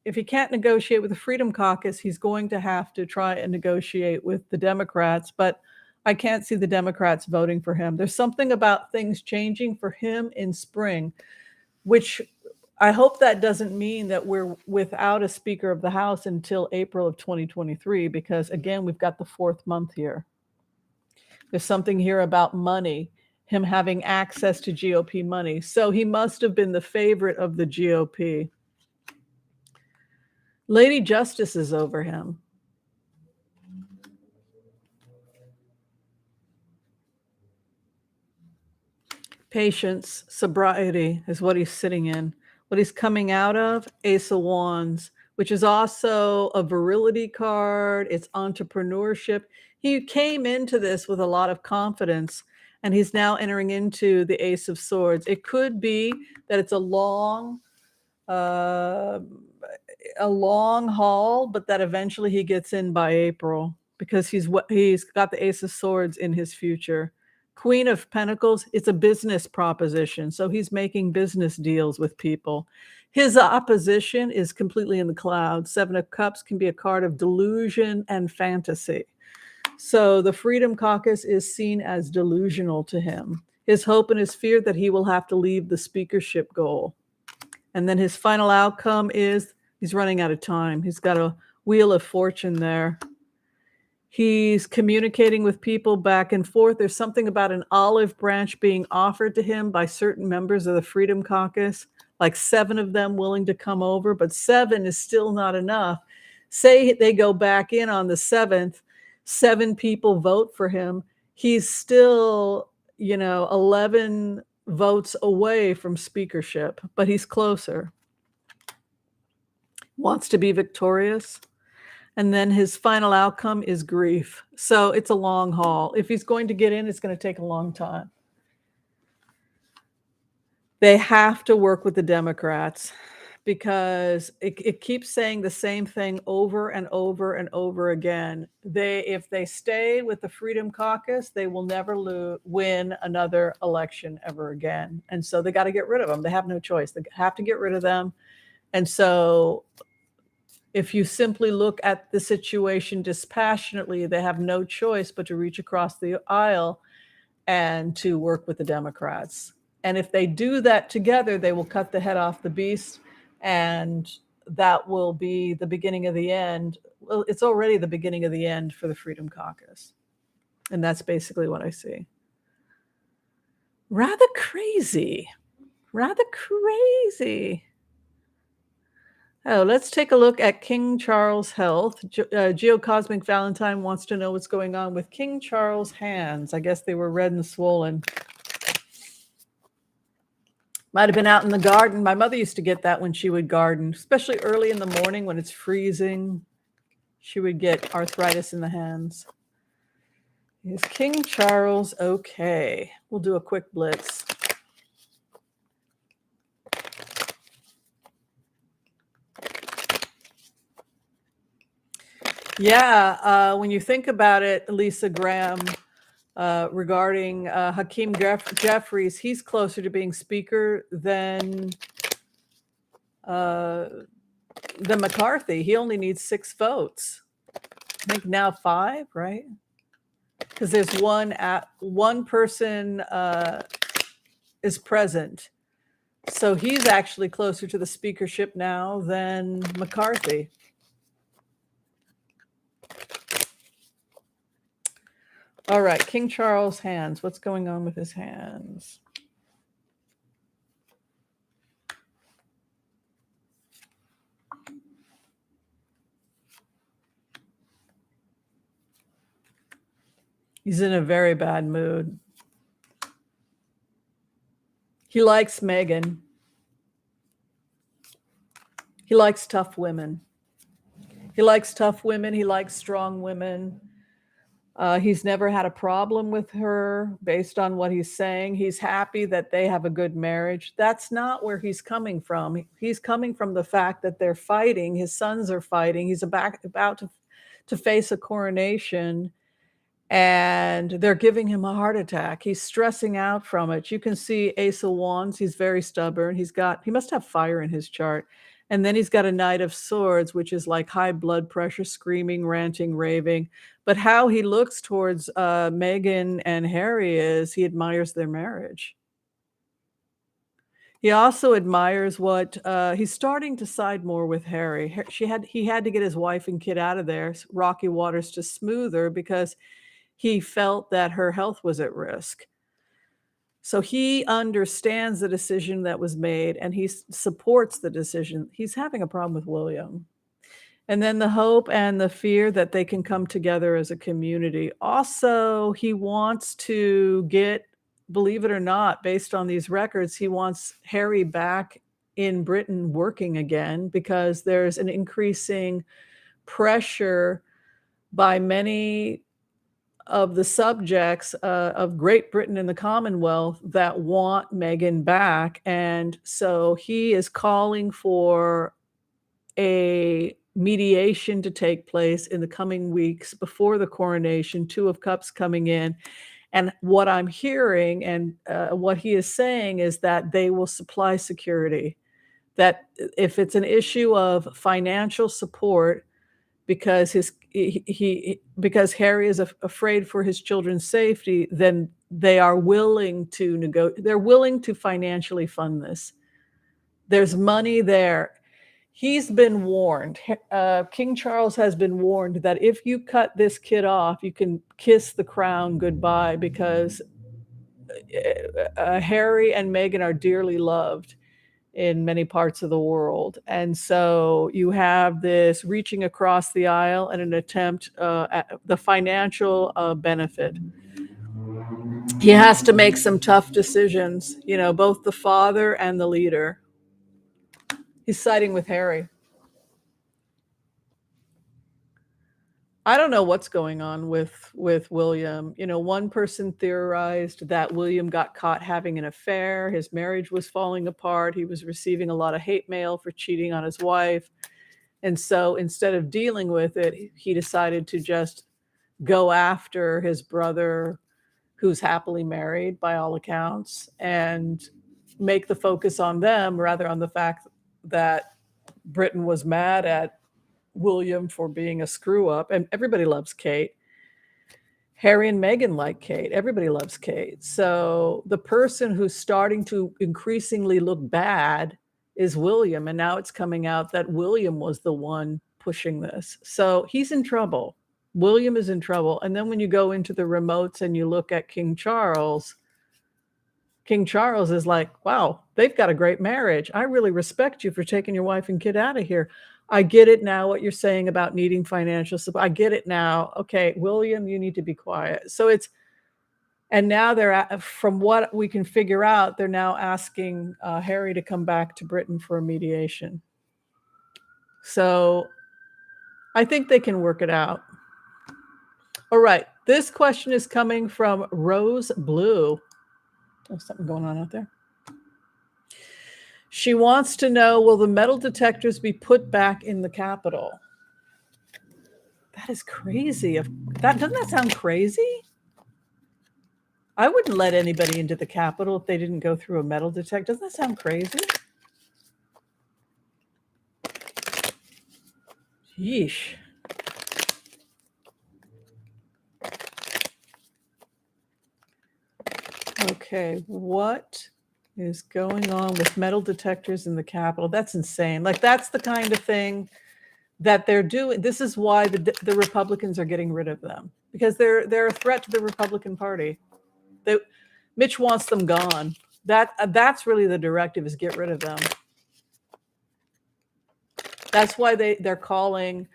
if he can't negotiate with the Freedom Caucus, he's going to have to try and negotiate with the Democrats, but I can't see the Democrats voting for him. There's something about things changing for him in spring, which I hope that doesn't mean that we're without a Speaker of the House until April of 2023, because again, we've got the 4th month here. There's something here about money, him having access to GOP money. So he must have been the favorite of the GOP. Lady Justice is over him. Patience, sobriety is what he's sitting in. What he's coming out of, Ace of Wands, which is also a virility card. It's entrepreneurship. He came into this with a lot of confidence, and he's now entering into the Ace of Swords. It could be that it's a long haul, but that eventually he gets in by April, because he's got the Ace of Swords in his future. Queen of Pentacles, it's a business proposition. So he's making business deals with people. His opposition is completely in the clouds. 7 of Cups can be a card of delusion and fantasy. So the Freedom Caucus is seen as delusional to him. His hope and his fear that he will have to leave the speakership goal. And then his final outcome is he's running out of time. He's got a wheel of fortune there. He's communicating with people back and forth. There's something about an olive branch being offered to him by certain members of the Freedom Caucus, like 7 of them willing to come over, but 7 is still not enough. Say they go back in on the 7th, 7 people vote for him. He's still, 11 votes away from speakership, but he's closer. Wants to be victorious. And then his final outcome is grief. So it's a long haul. If he's going to get in, it's going to take a long time. They have to work with the Democrats, because it keeps saying the same thing over and over and over again. If they stay with the Freedom Caucus, they will never win another election ever again. And so they got to get rid of them. They have no choice. They have to get rid of them. And so if you simply look at the situation dispassionately, they have no choice but to reach across the aisle and to work with the Democrats. And if they do that together, they will cut the head off the beast, and that will be the beginning of the end. Well, it's already the beginning of the end for the Freedom Caucus. And that's basically what I see. Rather crazy. Rather crazy. Oh, let's take a look at King Charles' health. Geocosmic Valentine wants to know what's going on with King Charles' hands. I guess they were red and swollen. Might have been out in the garden. My mother used to get that when she would garden, especially early in the morning when it's freezing. She would get arthritis in the hands. Is King Charles okay? We'll do a quick blitz. Yeah, when you think about it, Lisa Graham, regarding Hakeem Jeffries, he's closer to being speaker than McCarthy. He only needs 6 votes. I think now 5, right? Because there's one person is present. So he's actually closer to the speakership now than McCarthy. All right, King Charles' hands. What's going on with his hands? He's in a very bad mood. He likes Meghan. He likes tough women. He likes tough women. He likes strong women. He's never had a problem with her based on what he's saying. He's happy that they have a good marriage. That's not where he's coming from. He's coming from the fact that they're fighting. His sons are fighting. He's about to face a coronation. and they're giving him a heart attack. He's stressing out from it. You can see Ace of Wands. He's very stubborn. He must have fire in his chart. And then he's got a Knight of Swords, which is like high blood pressure, screaming, ranting, raving. But how he looks towards Meghan and Harry is he admires their marriage. He also admires what he's starting to side more with Harry. He had to get his wife and kid out of there, rocky waters to smoother, because he felt that her health was at risk. So he understands the decision that was made and he supports the decision. He's having a problem with William. And then the hope and the fear that they can come together as a community. Also, he wants to get, believe it or not, based on these records, he wants Harry back in Britain working again, because there's an increasing pressure by many of the subjects of Great Britain and the Commonwealth that want Meghan back. And so he is calling for a mediation to take place in the coming weeks before the coronation, Two of Cups coming in. And what I'm hearing and what he is saying is that they will supply security, that if it's an issue of financial support, because because Harry is afraid for his children's safety, then they are willing to they're willing to financially fund this. There's money there. He's been warned. King Charles has been warned that if you cut this kid off, you can kiss the crown goodbye, because Harry and Meghan are dearly loved in many parts of the world. And so you have this reaching across the aisle and an attempt at the financial benefit. He has to make some tough decisions, both the father and the leader. He's siding with Harry. I don't know what's going on with William. One person theorized that William got caught having an affair. His marriage was falling apart. He was receiving a lot of hate mail for cheating on his wife. And so instead of dealing with it, he decided to just go after his brother, who's happily married by all accounts, and make the focus on them rather on the fact that Britain was mad at William for being a screw up. And everybody loves Kate. Harry and Meghan like Kate. Everybody loves Kate. So the person who's starting to increasingly look bad is William. And now it's coming out that William was the one pushing this. So he's in trouble. William is in trouble. And then when you go into the remotes and you look at King Charles is like, wow, they've got a great marriage. I really respect you for taking your wife and kid out of here. I get it now, what you're saying about needing financial support. I get it now. Okay, William, you need to be quiet. So and now from what we can figure out, they're now asking Harry to come back to Britain for a mediation. So I think they can work it out. All right, this question is coming from Rose Blue. Oh, something going on out there. She wants to know, will the metal detectors be put back in the Capitol? That is crazy. Doesn't that sound crazy? I wouldn't let anybody into the Capitol if they didn't go through a metal detector. Doesn't that sound crazy? Yeesh. Okay, what is going on with metal detectors in the Capitol? That's insane. Like, that's the kind of thing that they're doing. This is why the Republicans are getting rid of them, because they're a threat to the Republican Party. Mitch wants them gone. That's really the directive, is get rid of them. That's why they're calling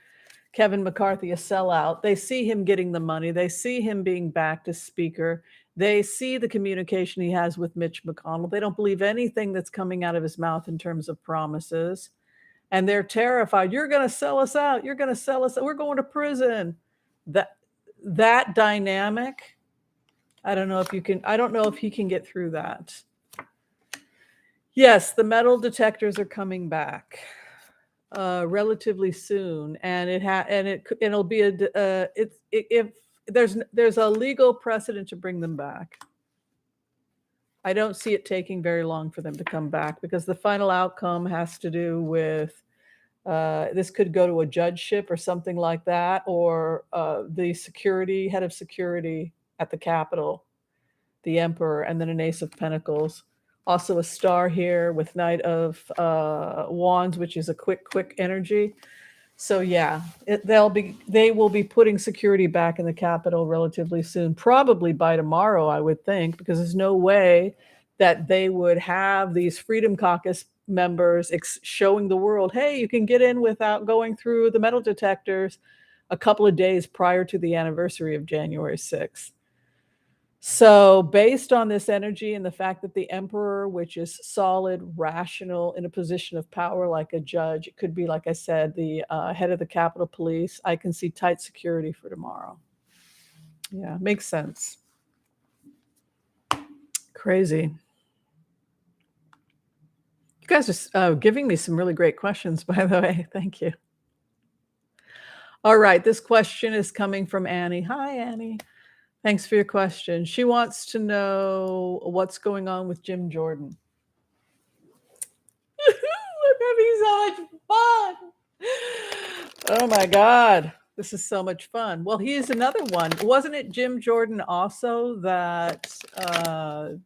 Kevin McCarthy a sellout. They see him getting the money. They see him being backed as speaker. They see the communication he has with Mitch McConnell. They don't believe anything that's coming out of his mouth in terms of promises. And they're terrified. You're going to sell us out. You're going to sell us out. We're going to prison. That dynamic, I don't know if he can get through that. Yes, the metal detectors are coming back relatively soon, and it'll be if there's a legal precedent to bring them back. I don't see it taking very long for them to come back because the final outcome has to do with this could go to a judgeship or something like that, or the head of security at the Capitol, the Emperor, and then an Ace of Pentacles. Also a star here with Knight of Wands, which is a quick energy. So yeah, they will be putting security back in the Capitol relatively soon, probably by tomorrow, I would think, because there's no way that they would have these Freedom Caucus members showing the world, hey, you can get in without going through the metal detectors a couple of days prior to the anniversary of January 6th. So based on this energy and the fact that the Emperor, which is solid, rational, in a position of power like a judge, it could be, like I said, the head of the Capitol Police, I can see tight security for tomorrow. Yeah, makes sense. Crazy. You guys are giving me some really great questions, by the way. Thank you. All right, this question is coming from Annie. Hi, Annie. Thanks for your question. She wants to know what's going on with Jim Jordan. I'm having so much fun. Oh my God. This is so much fun. Well, he is another one. Wasn't it Jim Jordan also that I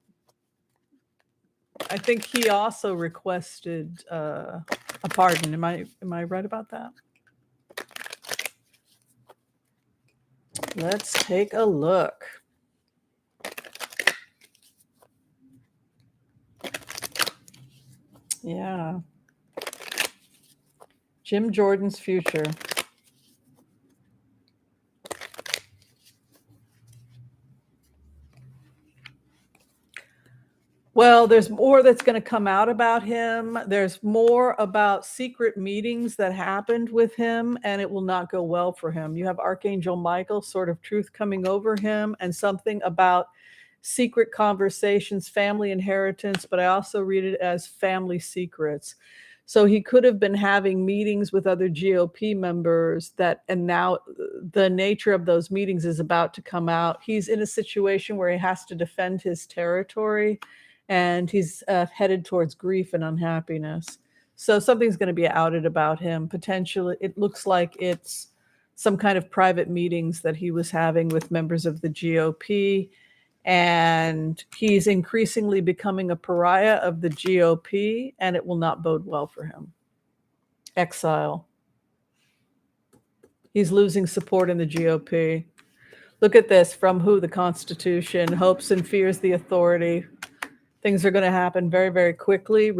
think he also requested a pardon? Am I right about that? Let's take a look. Yeah. Jim Jordan's future. Well, there's more that's going to come out about him. There's more about secret meetings that happened with him, and it will not go well for him. You have Archangel Michael, sort of truth coming over him, and something about secret conversations, family inheritance, but I also read it as family secrets. So he could have been having meetings with other GOP members and now the nature of those meetings is about to come out. He's in a situation where he has to defend his territory, and he's headed towards grief and unhappiness. So something's going to be outed about him. Potentially, it looks like it's some kind of private meetings that he was having with members of the GOP. And he's increasingly becoming a pariah of the GOP, and it will not bode well for him. Exile. He's losing support in the GOP. Look at this. From who? The Constitution. Hopes and fears the authority. Things are going to happen very, very quickly.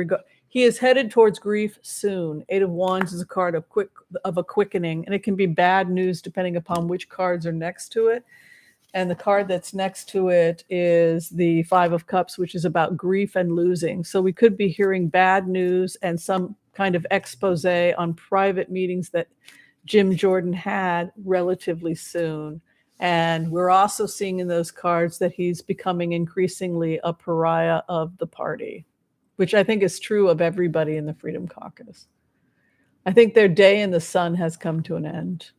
He is headed towards grief soon. Eight of Wands is a card of a quickening, and it can be bad news depending upon which cards are next to it. And the card that's next to it is the Five of Cups, which is about grief and losing. So we could be hearing bad news and some kind of expose on private meetings that Jim Jordan had relatively soon. And we're also seeing in those cards that he's becoming increasingly a pariah of the party, which I think is true of everybody in the Freedom Caucus. I think their day in the sun has come to an end.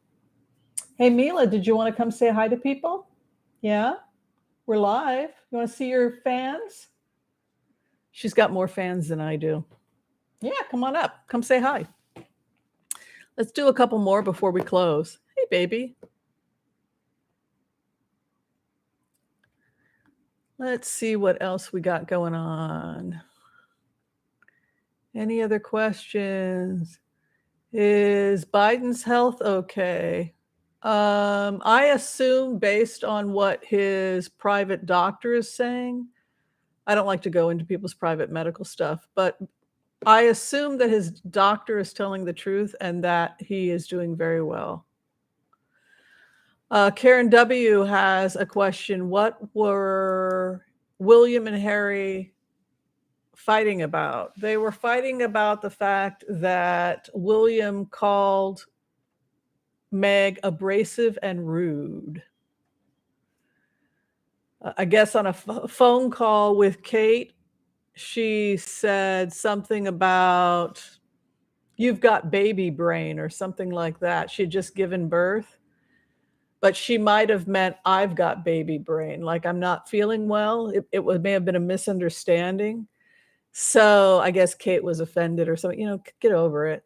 Hey, Mila, did you want to come say hi to people? Yeah, we're live. You want to see your fans? She's got more fans than I do. Yeah, come on up. Come say hi. Let's do a couple more before we close. Hey, baby. Let's see what else we got going on. Any other questions? Is Biden's health okay? I assume, based on what his private doctor is saying, I don't like to go into people's private medical stuff, but I assume that his doctor is telling the truth and that he is doing very well. Karen W. has a question. What were William and Harry fighting about? They were fighting about the fact that William called Meg abrasive and rude. I guess on a phone call with Kate, she said something about, you've got baby brain or something like that. She had just given birth. but she might have meant I've got baby brain, like I'm not feeling well. May have been a misunderstanding. So I guess Kate was offended or something, get over it.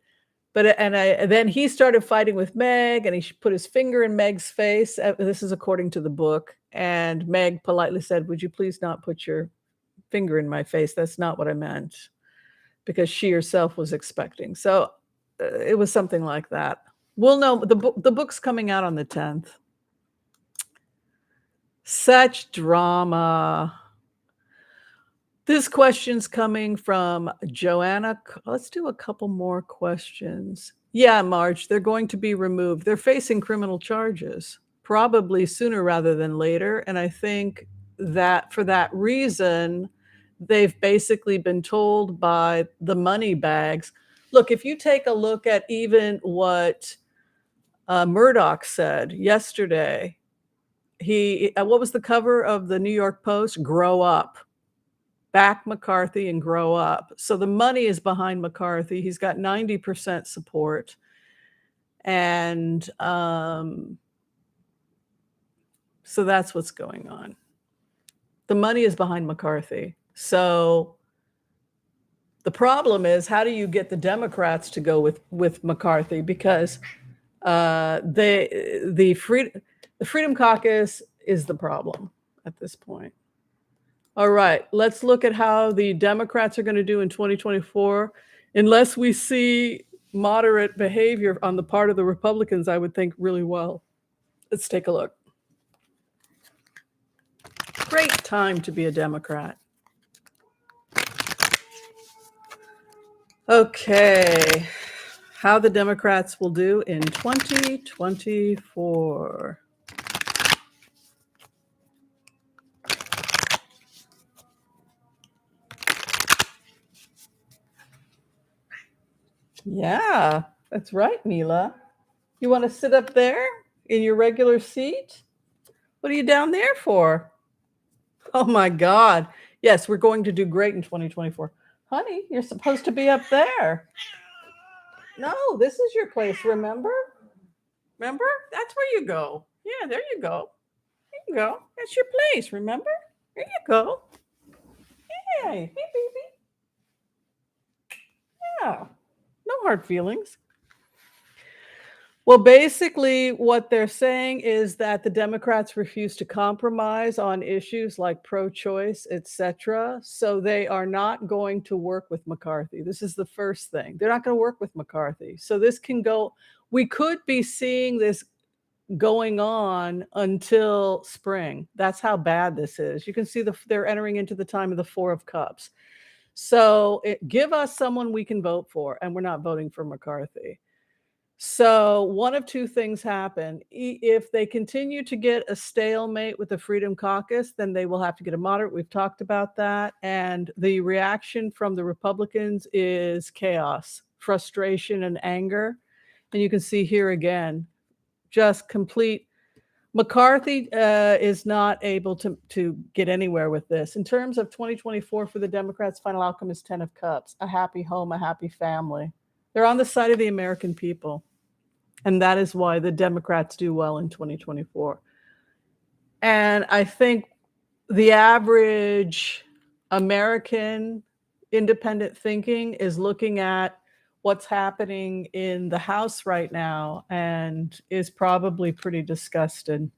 But then he started fighting with Meg, and he put his finger in Meg's face. This is according to the book. And Meg politely said, "Would you please not put your finger in my face? That's not what I meant," because she herself was expecting. So it was something like that. We'll know. The book's coming out on the 10th. Such drama. This question's coming from Joanna. Let's do a couple more questions. Yeah, Marge, they're going to be removed. They're facing criminal charges, probably sooner rather than later. And I think that for that reason, they've basically been told by the money bags. Look, if you take a look at even what Murdoch said yesterday, what was the cover of the New York Post? Grow up. Back McCarthy and grow up. So the money is behind McCarthy. He's got 90% support. And so that's what's going on. The money is behind McCarthy. So the problem is, how do you get the Democrats to go with McCarthy? Because the Freedom Caucus is the problem at this point. All right, let's look at how the Democrats are going to do in 2024. Unless we see moderate behavior on the part of the Republicans, I would think really well. Let's take a look. Great time to be a Democrat. Okay, how the Democrats will do in 2024. Yeah, that's right, Mila. You want to sit up there in your regular seat? What are you down there for? Oh my God. Yes, we're going to do great in 2024. Honey, you're supposed to be up there. No, this is your place, remember? Remember? That's where you go. Yeah, there you go. There you go. That's your place, remember? There you go. Hey, baby. Yeah. No hard feelings. Well, basically, what they're saying is that the Democrats refuse to compromise on issues like pro-choice, etc. So they are not going to work with McCarthy. This is the first thing. They're not going to work with McCarthy. So this can go, we could be seeing this going on until spring. That's how bad this is. You can see they're entering into the time of the Four of Cups. So give us someone we can vote for, and we're not voting for McCarthy. So one of two things happen. If they continue to get a stalemate with the Freedom Caucus, then they will have to get a moderate. We've talked about that. And the reaction from the Republicans is chaos, frustration, and anger. And you can see here again, just complete. McCarthy is not able to get anywhere with this. In terms of 2024 for the Democrats, final outcome is 10 of Cups, a happy home, a happy family. They're on the side of the American people. And that is why the Democrats do well in 2024. And I think the average American independent thinking is looking at what's happening in the House right now and is probably pretty disgusted.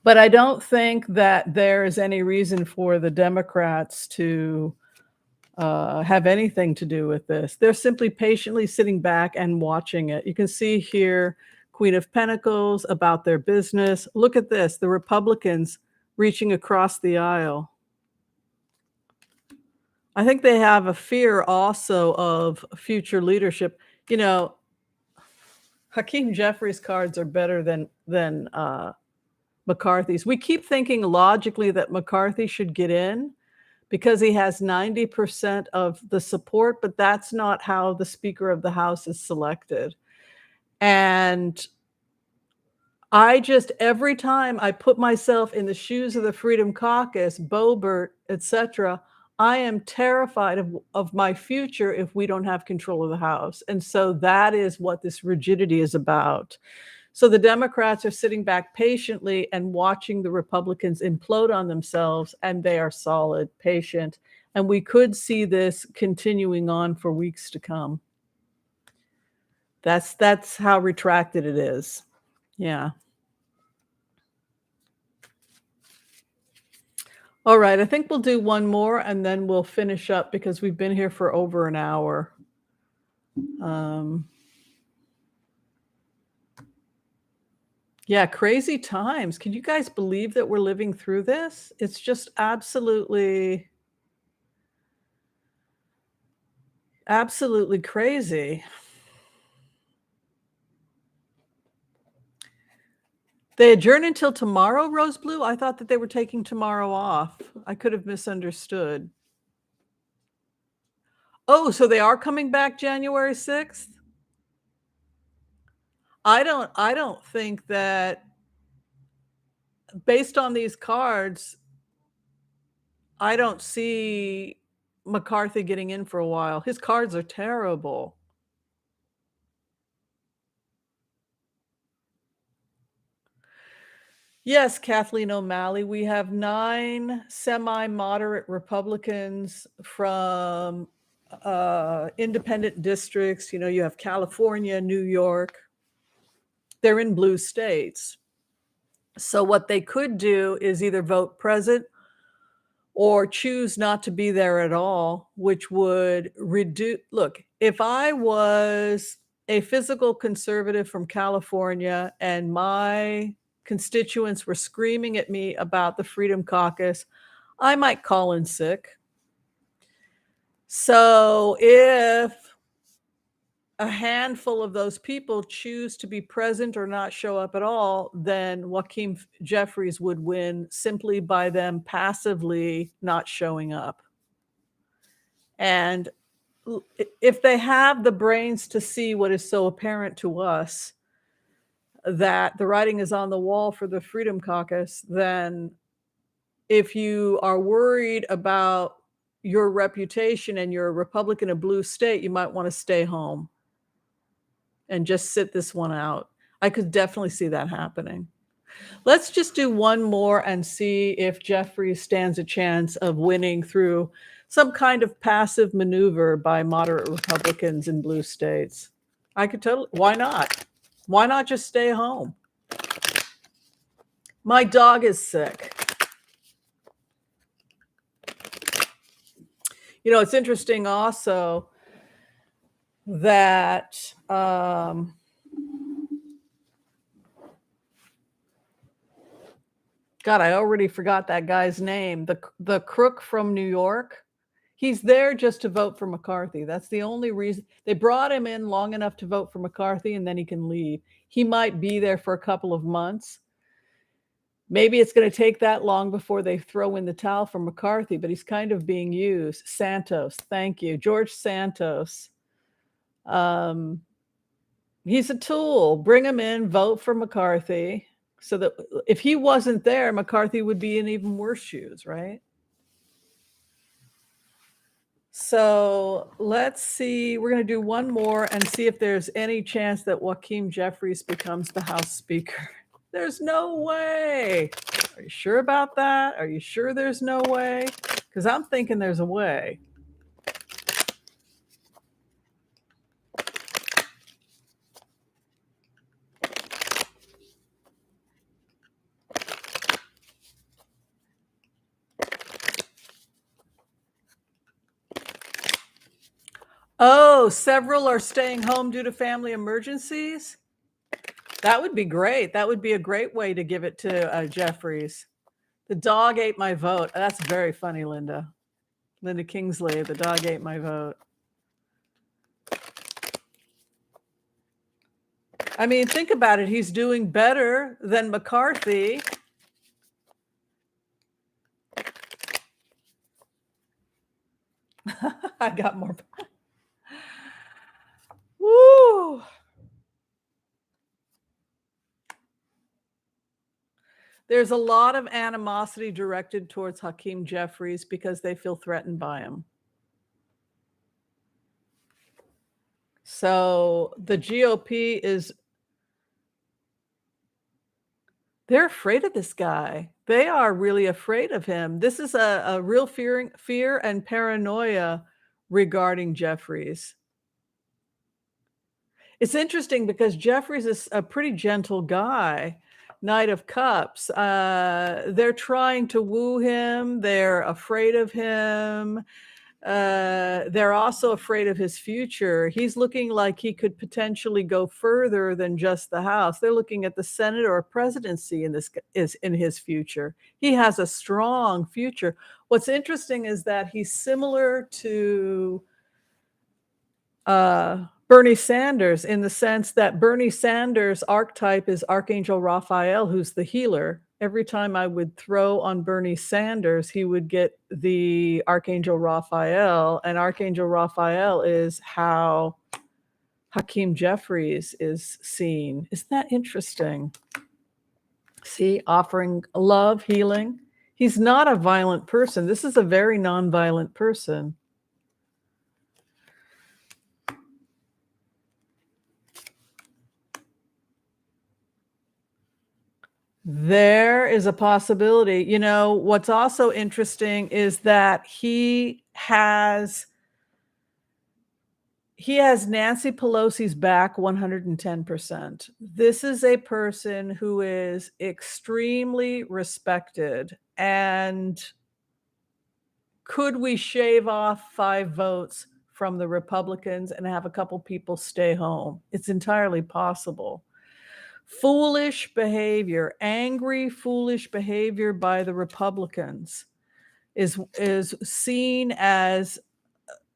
But I don't think that there is any reason for the Democrats to have anything to do with this. They're simply patiently sitting back and watching it. You can see here, Queen of Pentacles about their business. Look at this, the Republicans reaching across the aisle. I think they have a fear also of future leadership. You know, Hakeem Jeffries' cards are better than McCarthy's. We keep thinking logically that McCarthy should get in because he has 90% of the support, but that's not how the Speaker of the House is selected. And every time I put myself in the shoes of the Freedom Caucus, Boebert, etc., I am terrified of my future if we don't have control of the House. And so that is what this rigidity is about. So the Democrats are sitting back patiently and watching the Republicans implode on themselves, and they are solid, patient, and we could see this continuing on for weeks to come. That's how retracted it is. Yeah. All right, I think we'll do one more and then we'll finish up because we've been here for over an hour. Yeah, crazy times. Can you guys believe that we're living through this? It's just absolutely crazy. They adjourn until tomorrow, Rose Blue? I thought that they were taking tomorrow off. I could have misunderstood. Oh, so they are coming back January 6th? I don't think that based on these cards, I don't see McCarthy getting in for a while. His cards are terrible. Yes, Kathleen O'Malley, we have 9 semi-moderate Republicans from independent districts. You know, you have California, New York. They're in blue states. So what they could do is either vote present or choose not to be there at all, which would reduce. Look, if I was a physical conservative from California and my constituents were screaming at me about the Freedom Caucus, I might call in sick. So if a handful of those people choose to be present or not show up at all, then Hakeem Jeffries would win simply by them passively not showing up. And if they have the brains to see what is so apparent to us, that the writing is on the wall for the Freedom Caucus, then if you are worried about your reputation and you're a Republican of blue state, you might want to stay home and just sit this one out. I could definitely see that happening. Let's just do one more and see if Jeffries stands a chance of winning through some kind of passive maneuver by moderate Republicans in blue states. I could totally, why not? Why not just stay home? My dog is sick. You know, it's interesting also that God, I already forgot that guy's name. The crook from New York. He's there just to vote for McCarthy. That's the only reason. They brought him in long enough to vote for McCarthy and then he can leave. He might be there for a couple of months. Maybe it's going to take that long before they throw in the towel for McCarthy, but he's kind of being used. Santos, thank you. George Santos. He's a tool. Bring him in, vote for McCarthy, so that if he wasn't there, McCarthy would be in even worse shoes, right? So let's see. We're going to do one more and see if there's any chance that Hakeem Jeffries becomes the House Speaker. There's no way. Are you sure about that? Are you sure there's no way? Because I'm thinking there's a way. Oh, several are staying home due to family emergencies? That would be great. That would be a great way to give it to Jeffries. The dog ate my vote. That's very funny, Linda. Linda Kingsley, the dog ate my vote. I mean, think about it. He's doing better than McCarthy. I got more. Woo! There's a lot of animosity directed towards Hakeem Jeffries because they feel threatened by him. So the GOP is They're afraid of this guy. They are really afraid of him. This is a real fear and paranoia regarding Jeffries. It's interesting because Jeffries is a pretty gentle guy, Knight of Cups. They're trying to woo him. They're afraid of him. They're also afraid of his future. He's looking like he could potentially go further than just the House. They're looking at the Senate or presidency is in his future. He has a strong future. What's interesting is that he's similar to Bernie Sanders in the sense that Bernie Sanders' archetype is Archangel Raphael, who's the healer. Every time I would throw on Bernie Sanders, he would get the Archangel Raphael, and Archangel Raphael is how Hakeem Jeffries is seen. Isn't that interesting? See, offering love, healing. He's not a violent person. This is a very nonviolent person. There is a possibility. You know, what's also interesting is that he has Nancy Pelosi's back 110%. This is a person who is extremely respected. And could we shave off 5 votes from the Republicans and have a couple people stay home? It's entirely possible. Foolish behavior, angry, foolish behavior by the Republicans is seen as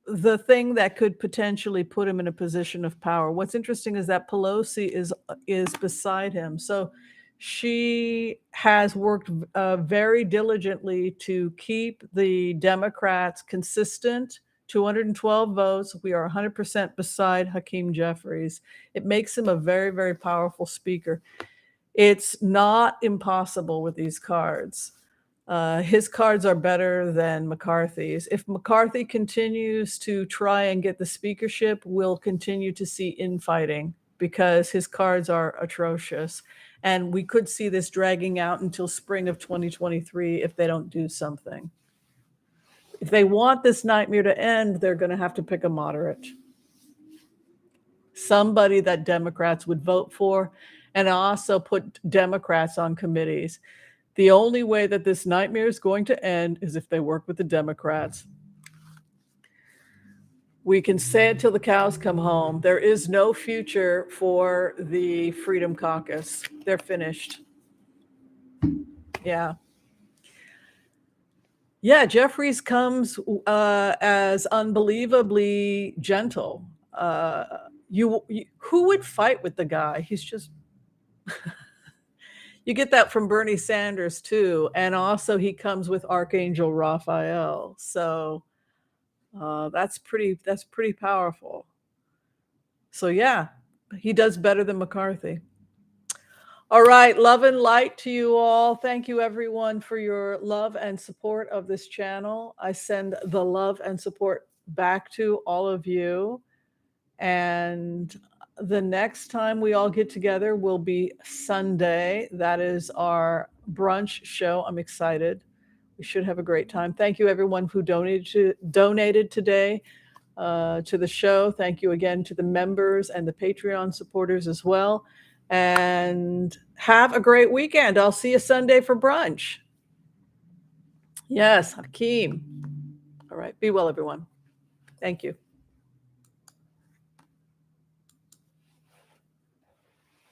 the thing that could potentially put him in a position of power. What's interesting is that Pelosi is beside him. So she has worked very diligently to keep the Democrats consistent. 212 votes. We are 100% beside Hakeem Jeffries. It makes him a very, very powerful speaker. It's not impossible with these cards. His cards are better than McCarthy's. If McCarthy continues to try and get the speakership, we'll continue to see infighting because his cards are atrocious. And we could see this dragging out until spring of 2023 if they don't do something. If they want this nightmare to end, they're going to have to pick a moderate. Somebody that Democrats would vote for, and also put Democrats on committees. The only way that this nightmare is going to end is if they work with the Democrats. We can say it till the cows come home. There is no future for the Freedom Caucus. They're finished. Yeah. Yeah, Jeffries comes as unbelievably gentle. Who would fight with the guy? He's just you get that from Bernie Sanders too, and also he comes with Archangel Raphael. So that's pretty powerful. So yeah, he does better than McCarthy. All right, love and light to you all. Thank you everyone for your love and support of this channel. I send the love and support back to all of you. And the next time we all get together will be Sunday. That is our brunch show. I'm excited. We should have a great time. Thank you everyone who donated today to the show. Thank you again to the members and the Patreon supporters as well. And have a great weekend. I'll see you Sunday for brunch. Yes, Hakeem. All right. Be well, everyone. Thank you.